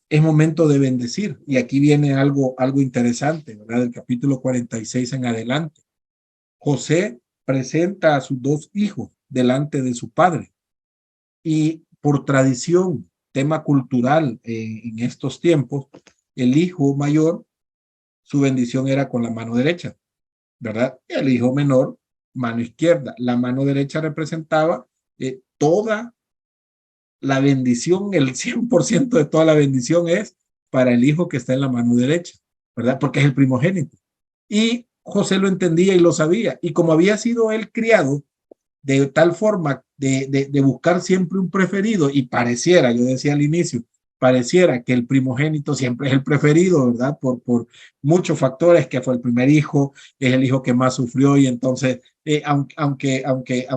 es momento de bendecir. Y aquí viene algo interesante, ¿verdad? Del capítulo 46 en adelante. José presenta a sus dos hijos delante de su padre. Y por tradición, tema cultural en estos tiempos, el hijo mayor, su bendición era con la mano derecha, ¿verdad? El hijo menor, mano izquierda. La mano derecha representaba toda la bendición, el 100% de toda la bendición es para el hijo que está en la mano derecha, ¿verdad? Porque es el primogénito. Y José lo entendía y lo sabía. Y como había sido él criado de tal forma de buscar siempre un preferido, y pareciera, yo decía al inicio, pareciera que el primogénito siempre es el preferido, ¿verdad? Por muchos factores, que fue el primer hijo, es el hijo que más sufrió, y entonces, aunque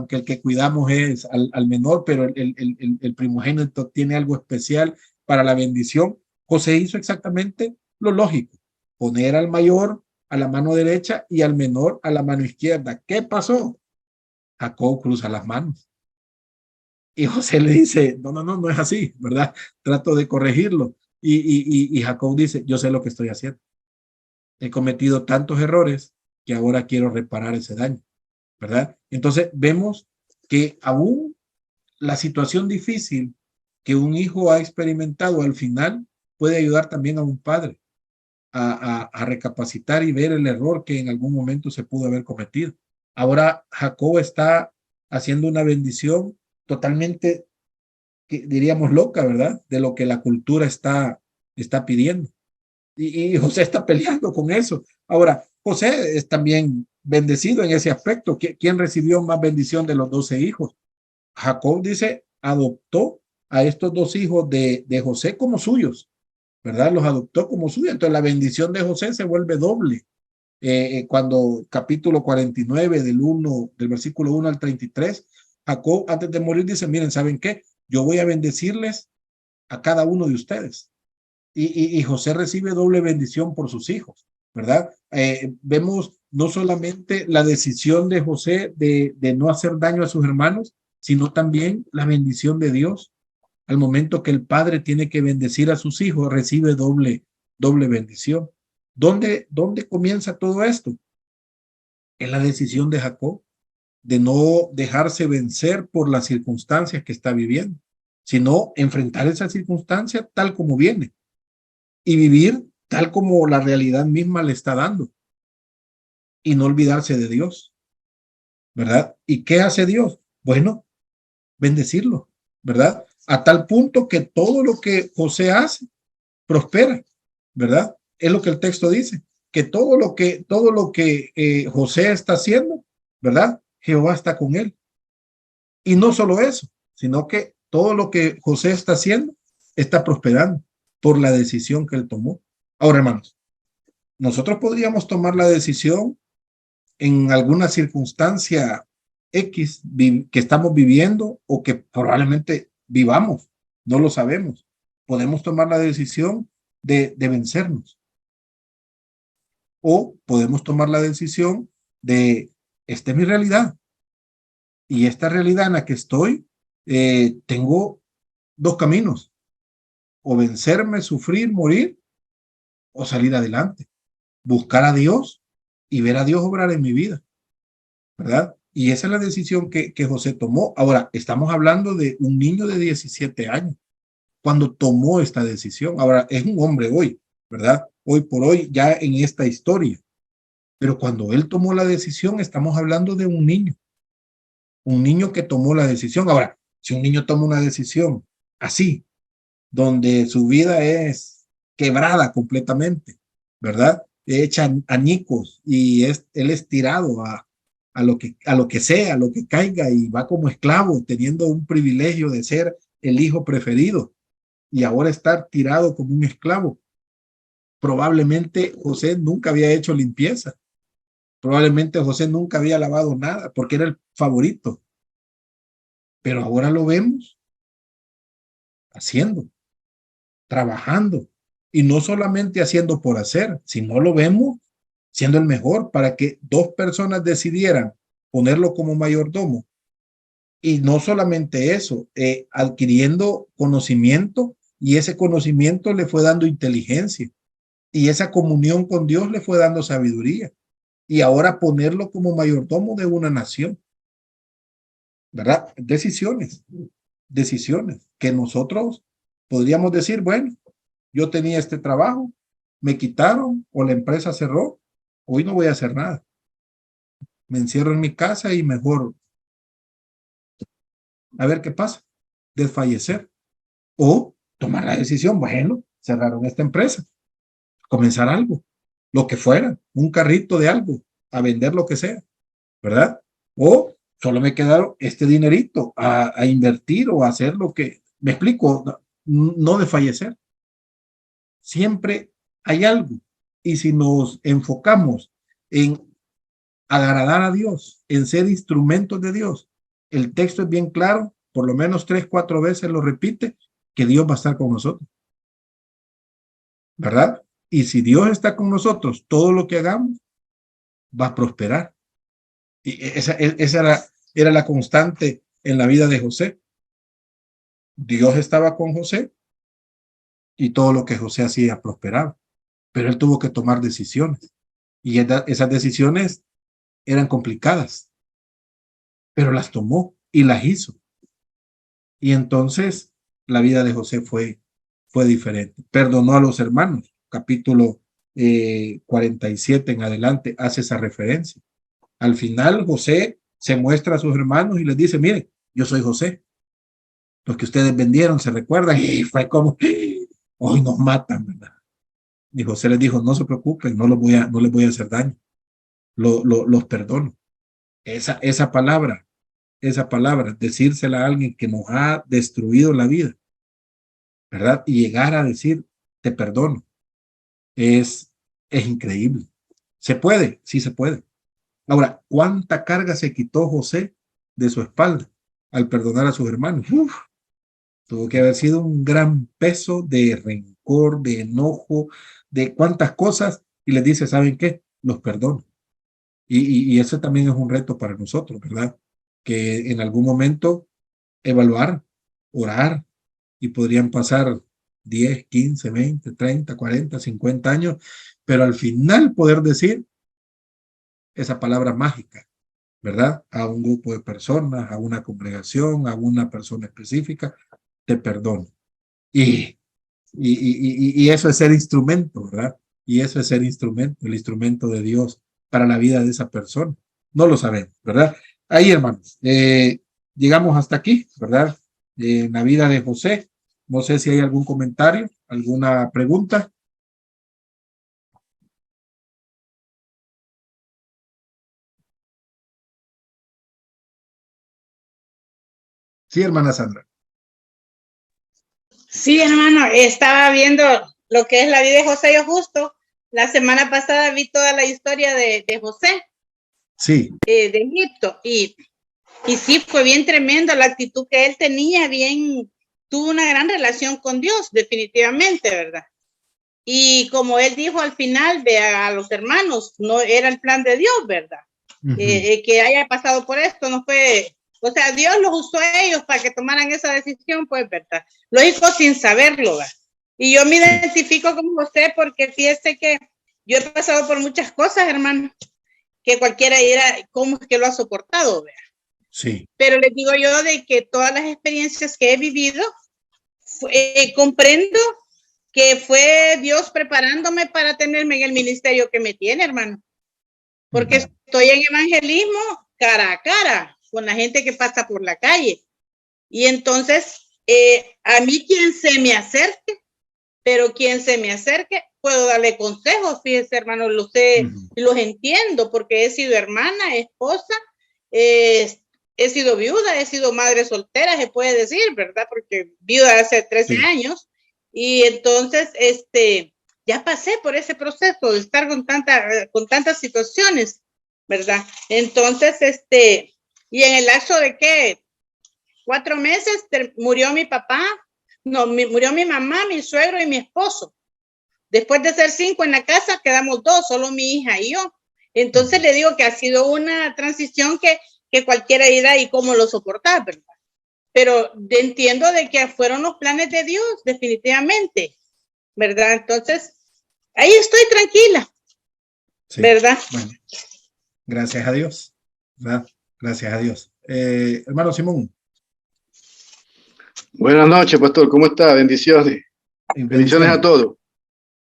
el que cuidamos es al menor, pero el primogénito tiene algo especial para la bendición. José hizo exactamente lo lógico, poner al mayor a la mano derecha y al menor a la mano izquierda. ¿Qué pasó? Jacob cruza las manos. Y José le dice, no es así, ¿verdad? Trato de corregirlo. Y Jacob dice, yo sé lo que estoy haciendo. He cometido tantos errores que ahora quiero reparar ese daño, ¿verdad? Entonces vemos que aún la situación difícil que un hijo ha experimentado al final puede ayudar también a un padre a recapacitar y ver el error que en algún momento se pudo haber cometido. Ahora Jacob está haciendo una bendición totalmente, diríamos, loca, ¿verdad? De lo que la cultura está pidiendo. Y José está peleando con eso. Ahora, José es también bendecido en ese aspecto. ¿Quién recibió más bendición de los 12 hijos? Jacob dice, adoptó a estos dos hijos de José como suyos, ¿verdad? Los adoptó como suyos. Entonces la bendición de José se vuelve doble. Cuando capítulo 49 del versículo 1 al 33, Jacob antes de morir dice, miren, ¿saben qué? Yo voy a bendecirles a cada uno de ustedes. Y José recibe doble bendición por sus hijos, ¿verdad? Vemos no solamente la decisión de José de no hacer daño a sus hermanos, sino también la bendición de Dios. Al momento que el padre tiene que bendecir a sus hijos, recibe doble bendición. ¿Dónde comienza todo esto? En la decisión de Jacob de no dejarse vencer por las circunstancias que está viviendo, sino enfrentar esa circunstancia tal como viene y vivir tal como la realidad misma le está dando y no olvidarse de Dios, ¿verdad? ¿Y qué hace Dios? Bueno, bendecirlo, ¿verdad? A tal punto que todo lo que José hace prospera, ¿verdad? Es lo que el texto dice, que todo lo que José está haciendo, ¿verdad? Jehová está con él. Y no solo eso, sino que todo lo que José está haciendo está prosperando por la decisión que él tomó. Ahora, hermanos, nosotros podríamos tomar la decisión en alguna circunstancia X que estamos viviendo o que probablemente vivamos, no lo sabemos. Podemos tomar la decisión de vencernos. O podemos tomar la decisión de, esta es mi realidad. Y esta realidad en la que estoy, tengo dos caminos. O vencerme, sufrir, morir, o salir adelante. Buscar a Dios y ver a Dios obrar en mi vida, ¿verdad? Y esa es la decisión que José tomó. Ahora, estamos hablando de un niño de 17 años cuando tomó esta decisión. Ahora, es un hombre hoy, ¿verdad? Hoy por hoy, ya en esta historia. Pero cuando él tomó la decisión, estamos hablando de un niño que tomó la decisión. Ahora, si un niño toma una decisión así, donde su vida es quebrada completamente, ¿verdad? Hecha añicos y él es tirado a lo que sea, a lo que caiga y va como esclavo, teniendo un privilegio de ser el hijo preferido y ahora estar tirado como un esclavo. Probablemente José nunca había hecho limpieza. Probablemente José nunca había lavado nada porque era el favorito. Pero ahora lo vemos haciendo, trabajando y no solamente haciendo por hacer, sino lo vemos siendo el mejor para que dos personas decidieran ponerlo como mayordomo. Y no solamente eso, adquiriendo conocimiento y ese conocimiento le fue dando inteligencia y esa comunión con Dios le fue dando sabiduría. Y ahora ponerlo como mayordomo de una nación, ¿verdad? Decisiones que nosotros podríamos decir, bueno, yo tenía este trabajo, me quitaron o la empresa cerró, hoy no voy a hacer nada. Me encierro en mi casa y mejor a ver qué pasa, desfallecer o tomar la decisión, bueno, cerraron esta empresa, comenzar algo, lo que fuera, un carrito de algo, a vender lo que sea, ¿verdad? O solo me quedaron este dinerito a invertir o a hacer lo que, me explico, no de fallecer. Siempre hay algo. Y si nos enfocamos en agradar a Dios, en ser instrumentos de Dios, el texto es bien claro, por lo menos 3, 4 veces lo repite, que Dios va a estar con nosotros, ¿verdad? Y si Dios está con nosotros, todo lo que hagamos va a prosperar. Y esa era la constante en la vida de José. Dios estaba con José y todo lo que José hacía prosperaba. Pero él tuvo que tomar decisiones. Y esas decisiones eran complicadas, pero las tomó y las hizo. Y entonces la vida de José fue diferente. Perdonó a los hermanos. Capítulo 47 en adelante hace esa referencia. Al final José se muestra a sus hermanos y les dice, miren, yo soy José. Los que ustedes vendieron, se recuerdan, y fue como, hoy nos matan, ¿verdad? Y José les dijo, no se preocupen, no les voy a hacer daño. Los perdono. Esa palabra, decírsela a alguien que nos ha destruido la vida, ¿verdad? Y llegar a decir, te perdono, es increíble. ¿Se puede? Sí se puede. Ahora, ¿cuánta carga se quitó José de su espalda al perdonar a sus hermanos? Uf, tuvo que haber sido un gran peso de rencor, de enojo, de cuántas cosas, y les dice, ¿saben qué? Los perdono. Y ese también es un reto para nosotros, ¿verdad? Que en algún momento evaluar, orar, y podrían pasar 10, 15, 20, 30, 40, 50 años, pero al final poder decir esa palabra mágica, ¿verdad? A un grupo de personas, a una congregación, a una persona específica, te perdono. Y eso es ser instrumento, ¿verdad? Y eso es ser instrumento, el instrumento de Dios para la vida de esa persona. No lo sabemos, ¿verdad? Ahí, hermanos, llegamos hasta aquí, ¿verdad? En la vida de José. No sé si hay algún comentario, alguna pregunta. Sí, hermana Sandra. Sí, hermano, estaba viendo lo que es la vida de José yo justo. La semana pasada vi toda la historia de José. Sí. De Egipto. Y sí, fue bien tremendo la actitud que él tenía, tuvo una gran relación con Dios, definitivamente, ¿verdad? Y como él dijo al final a los hermanos, no era el plan de Dios, ¿verdad? Uh-huh. Que haya pasado por esto, no fue... O sea, Dios los usó a ellos para que tomaran esa decisión, pues, ¿verdad? Lo hizo sin saberlo, ¿verdad? Y yo me identifico con José porque fíjese que yo he pasado por muchas cosas, hermano, que cualquiera dirá, ¿cómo es que lo ha soportado, ¿verdad? Sí. Pero les digo yo de que todas las experiencias que he vivido, comprendo que fue Dios preparándome para tenerme en el ministerio que me tiene, hermano. Porque estoy en evangelismo cara a cara con la gente que pasa por la calle. Y entonces a mí quien se me acerque, pero quien se me acerque, puedo darle consejos, fíjese, hermano, los entiendo, porque he sido hermana, esposa, he sido viuda, he sido madre soltera, se puede decir, ¿verdad? Porque viuda hace 13 años, y entonces, ya pasé por ese proceso de estar con tantas situaciones, ¿verdad? Entonces, y en el lapso de ¿qué? 4 meses murió mi papá, murió mi mamá, mi suegro y mi esposo. Después de ser 5 en la casa, quedamos 2, solo mi hija y yo. Entonces le digo que ha sido una transición que cualquiera dirá y cómo lo soportar, ¿verdad? Pero entiendo de que fueron los planes de Dios, definitivamente, ¿verdad? Entonces, ahí estoy tranquila, ¿verdad? Bueno, gracias a Dios, ¿verdad? Gracias a Dios. Hermano Simón. Buenas noches, pastor. ¿Cómo está? Bendiciones. Bendiciones a todos.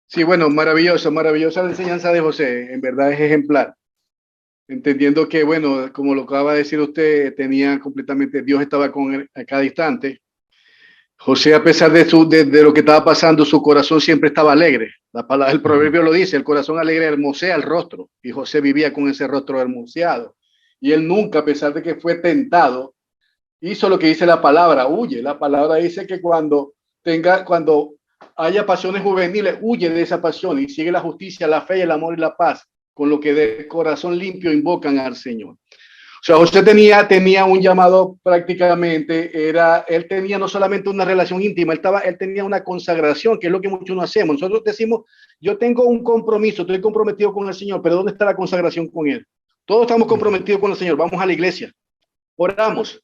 Sí, bueno, maravillosa la enseñanza de José. En verdad es ejemplar. Entendiendo que, bueno, como lo acaba de decir usted, tenía completamente, Dios estaba con él a cada instante. José, a pesar de lo que estaba pasando, su corazón siempre estaba alegre. El proverbio lo dice, el corazón alegre hermosea el rostro. Y José vivía con ese rostro hermoseado. Y él nunca, a pesar de que fue tentado, hizo lo que dice la palabra, huye. La palabra dice que cuando haya pasiones juveniles, huye de esa pasión y sigue la justicia, la fe, el amor y la paz, con lo que de corazón limpio invocan al Señor. O sea, José tenía un llamado prácticamente, él tenía no solamente una relación íntima, él tenía una consagración, que es lo que muchos no hacemos. Nosotros decimos, yo tengo un compromiso, estoy comprometido con el Señor, pero ¿dónde está la consagración con Él? Todos estamos comprometidos con el Señor, vamos a la iglesia, oramos,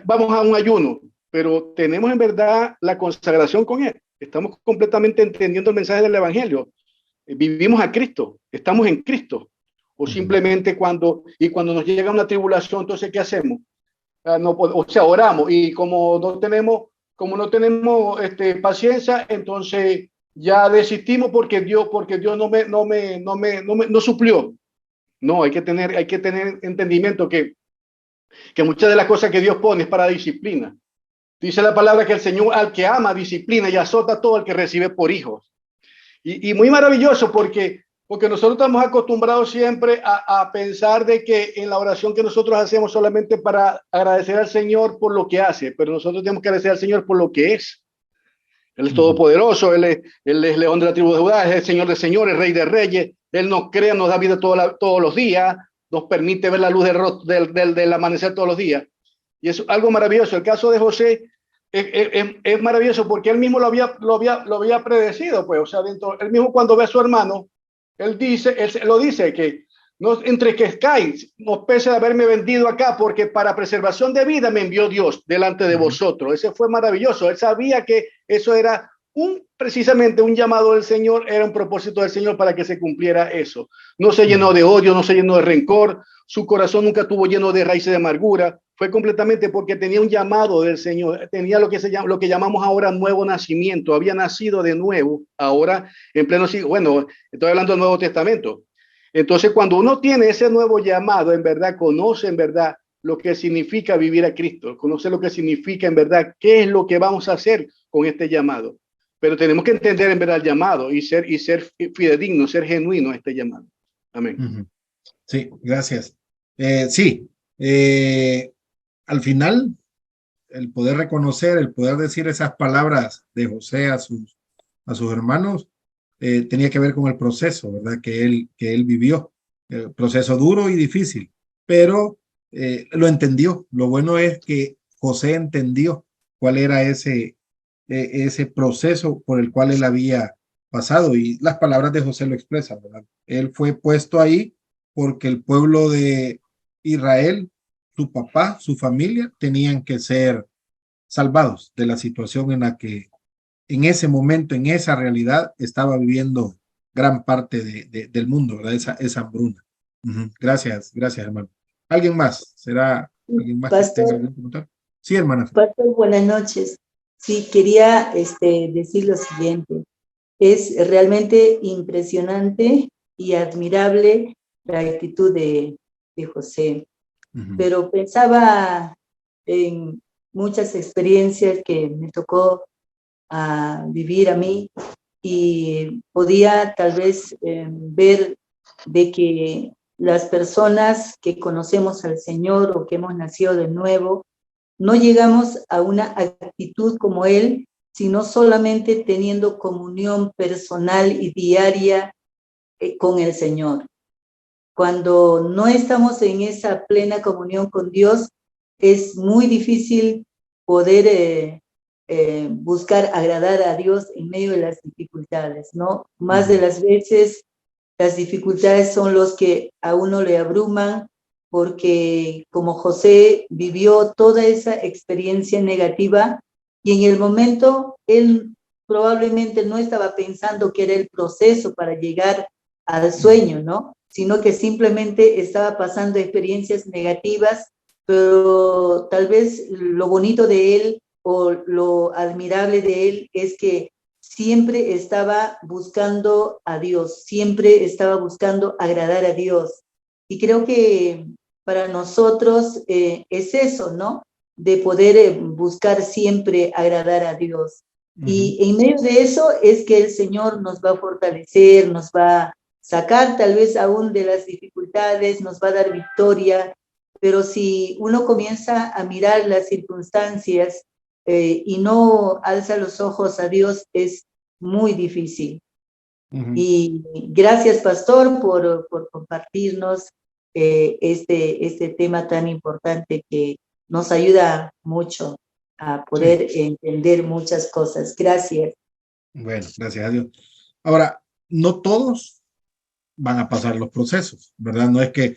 vamos a un ayuno, pero tenemos en verdad la consagración con Él. Estamos completamente entendiendo el mensaje del Evangelio. Vivimos a Cristo, estamos en Cristo. O simplemente cuando nos llega una tribulación, entonces, ¿qué hacemos? O sea, oramos y como no tenemos paciencia, entonces ya desistimos porque Dios no suplió. No, hay que tener entendimiento que muchas de las cosas que Dios pone es para disciplina. Dice la palabra que el Señor al que ama disciplina y azota a todo el que recibe por hijos. Y muy maravilloso porque nosotros estamos acostumbrados siempre a pensar de que en la oración que nosotros hacemos solamente para agradecer al Señor por lo que hace, pero nosotros tenemos que agradecer al Señor por lo que es. Él es todopoderoso, Él es león de la tribu de Judá, es el Señor de señores, Rey de reyes. Él nos crea, nos da vida todos los días, nos permite ver la luz del amanecer todos los días. Y es algo maravilloso. El caso de José es maravilloso porque él mismo lo había predecido, pues. O sea, él mismo cuando ve a su hermano, él lo dice que no entristezcáis, no pese de haberme vendido acá, porque para preservación de vida me envió Dios delante de vosotros. Ese fue maravilloso. Él sabía que eso era precisamente un llamado del Señor, era un propósito del Señor para que se cumpliera eso. No se llenó de odio, no se llenó de rencor, su corazón nunca estuvo lleno de raíces de amargura. Fue completamente porque tenía un llamado del Señor, tenía lo que llamamos ahora nuevo nacimiento, había nacido de nuevo, ahora en pleno siglo. Bueno, estoy hablando del Nuevo Testamento. Entonces, cuando uno tiene ese nuevo llamado, en verdad, conoce en verdad lo que significa vivir a Cristo, conoce lo que significa en verdad, qué es lo que vamos a hacer con este llamado. Pero tenemos que entender en verdad el llamado y ser fidedigno, ser genuino a este llamado. Amén. Sí, gracias. Al final, el poder reconocer, el poder decir esas palabras de José a sus hermanos, tenía que ver con el proceso, ¿verdad? Que él vivió, proceso duro y difícil, pero lo entendió. Lo bueno es que José entendió cuál era ese proceso por el cual él había pasado, y las palabras de José lo expresan, ¿verdad? Él fue puesto ahí porque el pueblo de Israel, su papá, su familia, tenían que ser salvados de la situación en la que en ese momento, en esa realidad, estaba viviendo gran parte del mundo, ¿verdad? Esa hambruna. Gracias, hermano. ¿Alguien más? ¿Será alguien más Pastor, que tenga algún comentario? Sí, hermana. Pastor, buenas noches. Sí, quería decir lo siguiente. Es realmente impresionante y admirable la actitud de José. Pero pensaba en muchas experiencias que me tocó vivir a mí, y podía tal vez ver de que las personas que conocemos al Señor o que hemos nacido de nuevo, no llegamos a una actitud como Él, sino solamente teniendo comunión personal y diaria con el Señor. Cuando no estamos en esa plena comunión con Dios, es muy difícil poder buscar agradar a Dios en medio de las dificultades, ¿no? Más de las veces, las dificultades son los que a uno le abruman, porque como José vivió toda esa experiencia negativa, y en el momento él probablemente no estaba pensando que era el proceso para llegar al sueño, ¿no? Sino que simplemente estaba pasando experiencias negativas, pero tal vez lo bonito de él o lo admirable de él es que siempre estaba buscando a Dios, siempre estaba buscando agradar a Dios. Y creo que para nosotros es eso, ¿no? De poder buscar siempre agradar a Dios. Y en medio de eso es que el Señor nos va a fortalecer, nos va a sacar tal vez aún de las dificultades, nos va a dar victoria, pero si uno comienza a mirar las circunstancias y no alza los ojos a Dios, es muy difícil. Y gracias, Pastor, por compartirnos este tema tan importante que nos ayuda mucho a poder entender muchas cosas. Gracias. Bueno, gracias a Dios. Ahora, no todos van a pasar los procesos, ¿verdad? No es que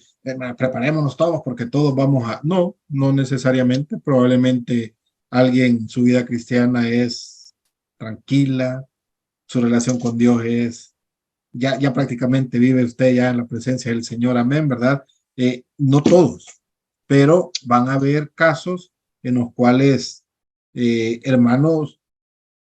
preparémonos todos porque todos vamos a... No, no necesariamente. Probablemente alguien, su vida cristiana es tranquila, su relación con Dios es... Ya prácticamente vive usted ya en la presencia del Señor, amén, ¿verdad? No todos, pero van a haber casos en los cuales hermanos,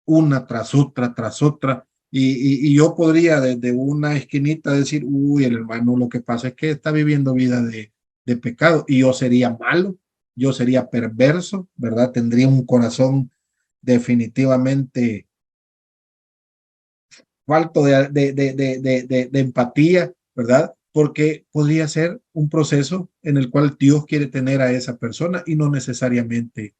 una tras otra, y yo podría desde una esquinita decir, uy, el hermano lo que pasa es que está viviendo vida de pecado, y yo sería malo, yo sería perverso, ¿verdad? Tendría un corazón definitivamente falto de empatía, ¿verdad? Porque podría ser un proceso en el cual Dios quiere tener a esa persona y no necesariamente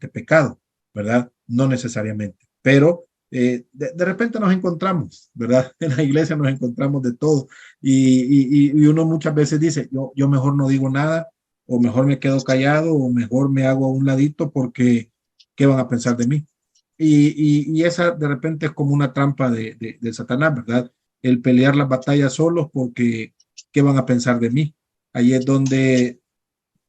pecado, ¿verdad? No necesariamente, pero de repente nos encontramos, ¿verdad? En la iglesia nos encontramos de todo y uno muchas veces dice, yo mejor no digo nada, o mejor me quedo callado, o mejor me hago a un ladito porque ¿qué van a pensar de mí? Y esa de repente es como una trampa de Satanás, ¿verdad? El pelear las batallas solos porque ¿qué van a pensar de mí? Ahí es donde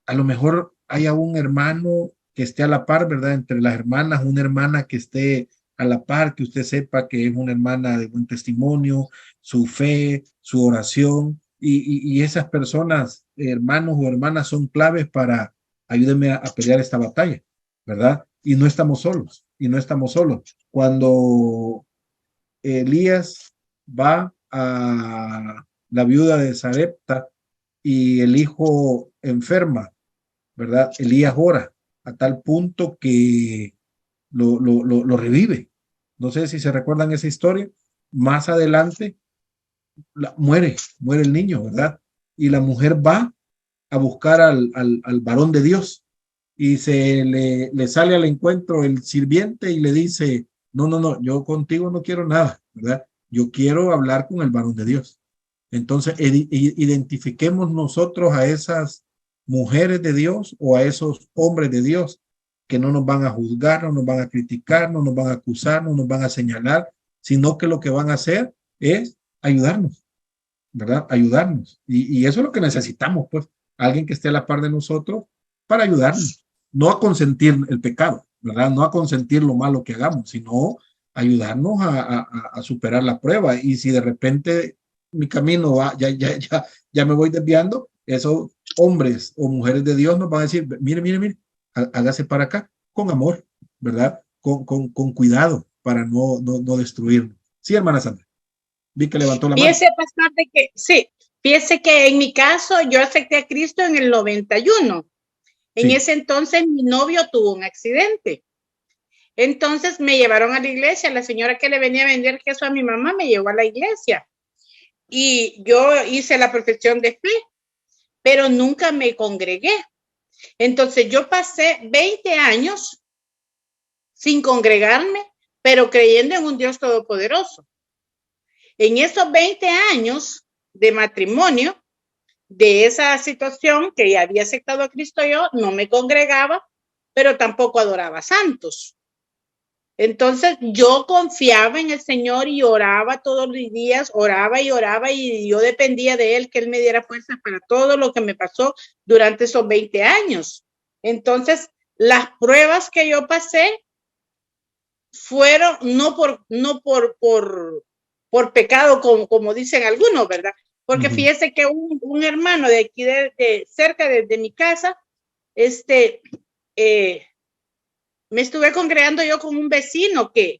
a lo mejor haya un hermano que esté a la par, ¿verdad? Entre las hermanas, una hermana que esté a la par, que usted sepa que es una hermana de buen testimonio, su fe, su oración, y esas personas, hermanos o hermanas, son claves para ayúdenme a pelear esta batalla, ¿verdad? Y no estamos solos, Cuando Elías va a la viuda de Sarepta y el hijo enferma, ¿verdad? Elías ora a tal punto que lo revive. No sé si se recuerdan esa historia. Más adelante muere el niño, ¿verdad? Y la mujer va a buscar al varón de Dios y se le sale al encuentro el sirviente y le dice, no, yo contigo no quiero nada, ¿verdad? Yo quiero hablar con el varón de Dios. Entonces, identifiquemos nosotros a esas mujeres de Dios o a esos hombres de Dios que no nos van a juzgar, no nos van a criticar, no nos van a acusar, no nos van a señalar, sino que lo que van a hacer es ayudarnos, ¿verdad? Ayudarnos. Y eso es lo que necesitamos, pues, alguien que esté a la par de nosotros para ayudarnos, no a consentir el pecado, ¿verdad? No a consentir lo malo que hagamos, sino ayudarnos a superar la prueba. Y si de repente mi camino va, ya me voy desviando, esos hombres o mujeres de Dios nos van a decir, mire, hágase para acá, con amor, ¿verdad? Con cuidado para no destruirnos. Sí, hermana Sandra. Vi que levantó la mano. Fíjese, pastor, de que sí, fíjese que en mi caso yo acepté a Cristo en el 91 En Sí. ese entonces mi novio tuvo un accidente. Entonces me llevaron a la iglesia. La señora que le venía a vender queso a mi mamá me llevó a la iglesia. Y yo hice la profesión de fe, pero nunca me congregué. Entonces yo pasé 20 años sin congregarme, pero creyendo en un Dios todopoderoso. En esos 20 años de matrimonio, de esa situación que ya había aceptado a Cristo, yo no me congregaba, pero tampoco adoraba santos. Entonces yo confiaba en el Señor y oraba todos los días, oraba y yo dependía de Él, que Él me diera fuerza para todo lo que me pasó durante esos 20 años. Entonces, las pruebas que yo pasé fueron no por pecado, como dicen algunos, ¿verdad? Porque fíjese que un hermano de aquí, cerca de mi casa, me estuve congregando yo con un vecino que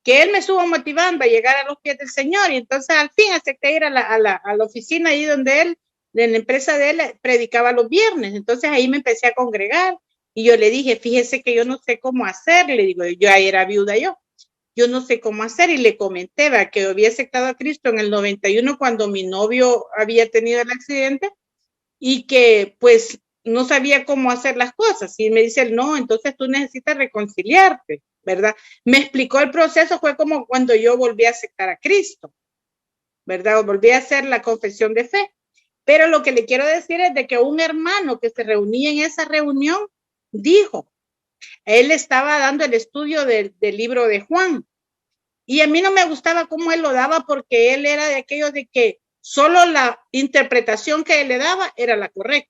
él me estuvo motivando a llegar a los pies del Señor, y entonces al fin acepté ir a la oficina ahí donde él, en la empresa de él, predicaba los viernes. Entonces ahí me empecé a congregar y yo le dije, fíjese que yo no sé cómo hacer, le digo, yo ahí era viuda yo no sé cómo hacer, y le comenté que yo había aceptado a Cristo en el 91 cuando mi novio había tenido el accidente y que pues no sabía cómo hacer las cosas. Y me dice él, no, entonces tú necesitas reconciliarte, ¿verdad? Me explicó el proceso, fue como cuando yo volví a aceptar a Cristo, ¿verdad? Volví a hacer la confesión de fe. Pero lo que le quiero decir es de que un hermano que se reunía en esa reunión dijo, él estaba dando el estudio del libro de Juan, y a mí no me gustaba cómo él lo daba, porque él era de aquellos de que solo la interpretación que él le daba era la correcta.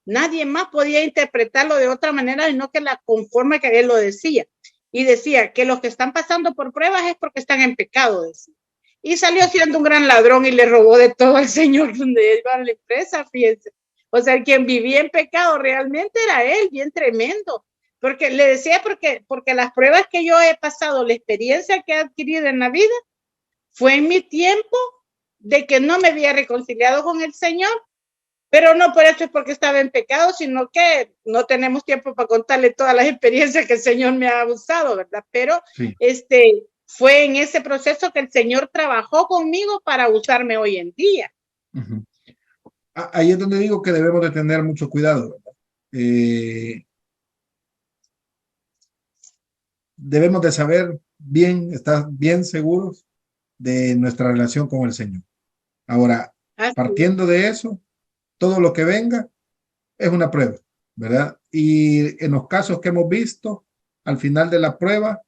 Nadie más podía interpretarlo de otra manera, sino que la conforme que él lo decía. Y decía que los que están pasando por pruebas es porque están en pecado, decía. Y salió siendo un gran ladrón y le robó de todo al Señor donde iba a la empresa, fíjense. O sea, quien vivía en pecado realmente era él, bien tremendo. Porque le decía, porque las pruebas que yo he pasado, la experiencia que he adquirido en la vida, fue en mi tiempo de que no me había reconciliado con el Señor, pero no por eso es porque estaba en pecado, sino que no tenemos tiempo para contarle todas las experiencias que el Señor me ha usado, ¿verdad? Pero Sí. fue en ese proceso que el Señor trabajó conmigo para usarme hoy en día. Ahí es donde digo que debemos de tener mucho cuidado, ¿verdad? Debemos de saber bien, estar bien seguros de nuestra relación con el Señor. Ahora, partiendo de eso, todo lo que venga es una prueba, ¿verdad? Y en los casos que hemos visto, al final de la prueba,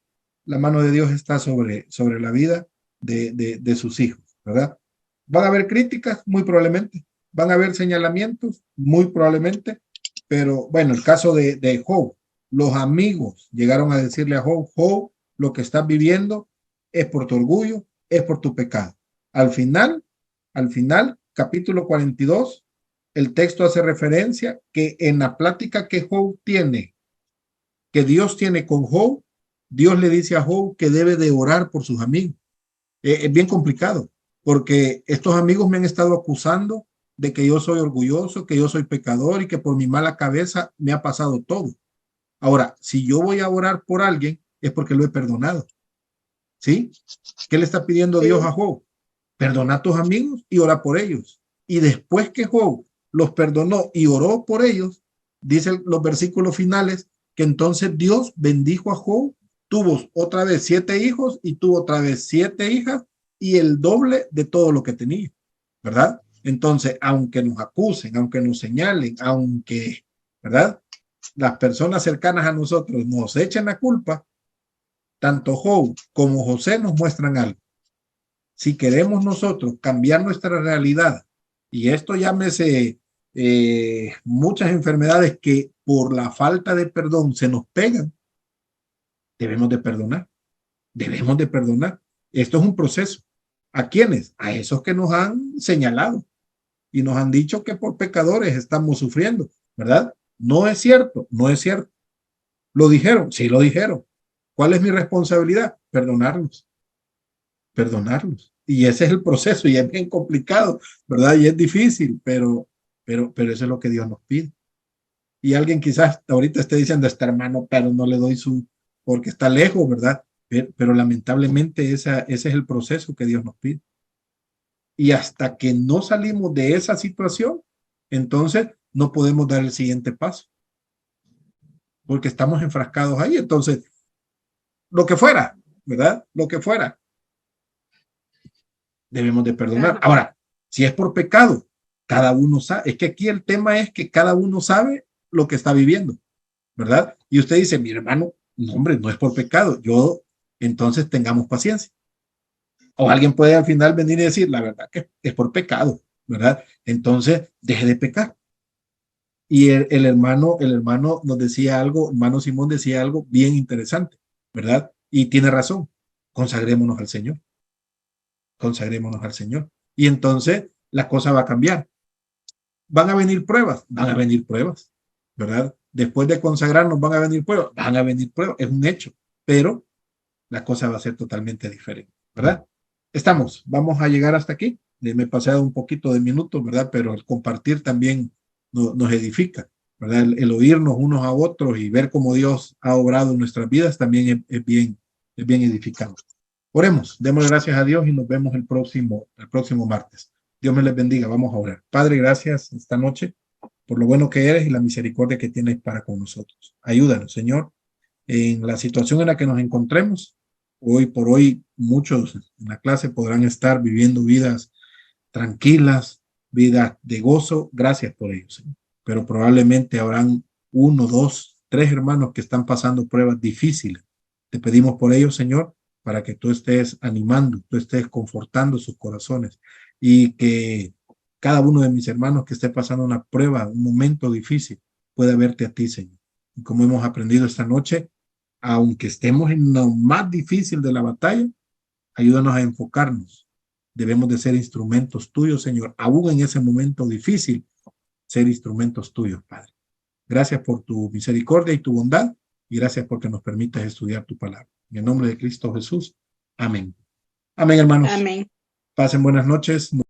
la mano de Dios está sobre la vida de sus hijos, ¿verdad? Van a haber críticas, muy probablemente. Van a haber señalamientos, muy probablemente. Pero bueno, el caso de Job, los amigos llegaron a decirle a Job, Job, lo que estás viviendo es por tu orgullo, es por tu pecado. Al final, capítulo 42, el texto hace referencia que en la plática que Job tiene, que Dios tiene con Job, Dios le dice a Job que debe de orar por sus amigos. Es bien complicado, porque estos amigos me han estado acusando de que yo soy orgulloso, que yo soy pecador y que por mi mala cabeza me ha pasado todo. Ahora, si yo voy a orar por alguien, es porque lo he perdonado. ¿Sí? ¿Qué le está pidiendo Dios a Job? Perdona a tus amigos y ora por ellos. Y después que Job los perdonó y oró por ellos, dicen los versículos finales, que entonces Dios bendijo a Job, tuvo otra vez 7 hijos y tuvo otra vez 7 hijas y el doble de todo lo que tenía, ¿verdad? Entonces, aunque nos acusen, aunque nos señalen, aunque, ¿verdad?, las personas cercanas a nosotros nos echen la culpa, tanto Job como José nos muestran algo. Si queremos nosotros cambiar nuestra realidad, y esto llámese muchas enfermedades que por la falta de perdón se nos pegan, debemos de perdonar. Debemos de perdonar. Esto es un proceso. ¿A quiénes? A esos que nos han señalado y nos han dicho que por pecadores estamos sufriendo, ¿verdad? No es cierto, no es cierto. ¿Lo dijeron? Sí, lo dijeron. ¿Cuál es mi responsabilidad? Perdonarlos. Perdonarlos. Y ese es el proceso y es bien complicado, ¿verdad? Y es difícil, pero eso es lo que Dios nos pide. Y alguien quizás ahorita esté diciendo, este hermano, pero no le doy porque está lejos, ¿verdad? Pero lamentablemente ese es el proceso que Dios nos pide. Y hasta que no salimos de esa situación, entonces no podemos dar el siguiente paso. Porque estamos enfrascados ahí. Entonces, lo que fuera, ¿verdad? Lo que fuera. Debemos de perdonar. Ahora, si es por pecado, cada uno sabe. Es que aquí el tema es que cada uno sabe lo que está viviendo, ¿verdad? Y usted dice, mi hermano, no, hombre, no es por pecado. Entonces tengamos paciencia. O alguien puede al final venir y decir, la verdad que es por pecado, ¿verdad? Entonces, deje de pecar. Y el hermano nos decía algo, hermano Simón decía algo bien interesante, ¿verdad? Y tiene razón. Consagrémonos al Señor. Consagrémonos al Señor. Y entonces la cosa va a cambiar. Van a venir pruebas, ¿verdad? Después de consagrarnos van a venir pruebas, es un hecho, pero la cosa va a ser totalmente diferente, ¿verdad? Vamos a llegar hasta aquí. Me he pasado un poquito de minutos, ¿verdad? Pero el compartir también nos edifica, ¿verdad? El oírnos unos a otros y ver cómo Dios ha obrado en nuestras vidas también es bien edificante. Oremos, demos gracias a Dios y nos vemos el próximo martes. Dios me les bendiga, vamos a orar. Padre, gracias esta noche por lo bueno que eres y la misericordia que tienes para con nosotros. Ayúdanos, Señor, en la situación en la que nos encontremos. Hoy por hoy, muchos en la clase podrán estar viviendo vidas tranquilas, vidas de gozo. Gracias por ello, Señor. Pero probablemente habrán 1, 2, 3 hermanos que están pasando pruebas difíciles. Te pedimos por ello, Señor, para que tú estés animando, tú estés confortando sus corazones y que cada uno de mis hermanos que esté pasando una prueba, un momento difícil, pueda verte a ti, Señor. Y como hemos aprendido esta noche, aunque estemos en lo más difícil de la batalla, ayúdanos a enfocarnos. Debemos de ser instrumentos tuyos, Señor, aún en ese momento difícil, ser instrumentos tuyos, Padre. Gracias por tu misericordia y tu bondad, y gracias porque nos permites estudiar tu palabra. En el nombre de Cristo Jesús. Amén. Amén, hermanos. Amén. Pasen buenas noches.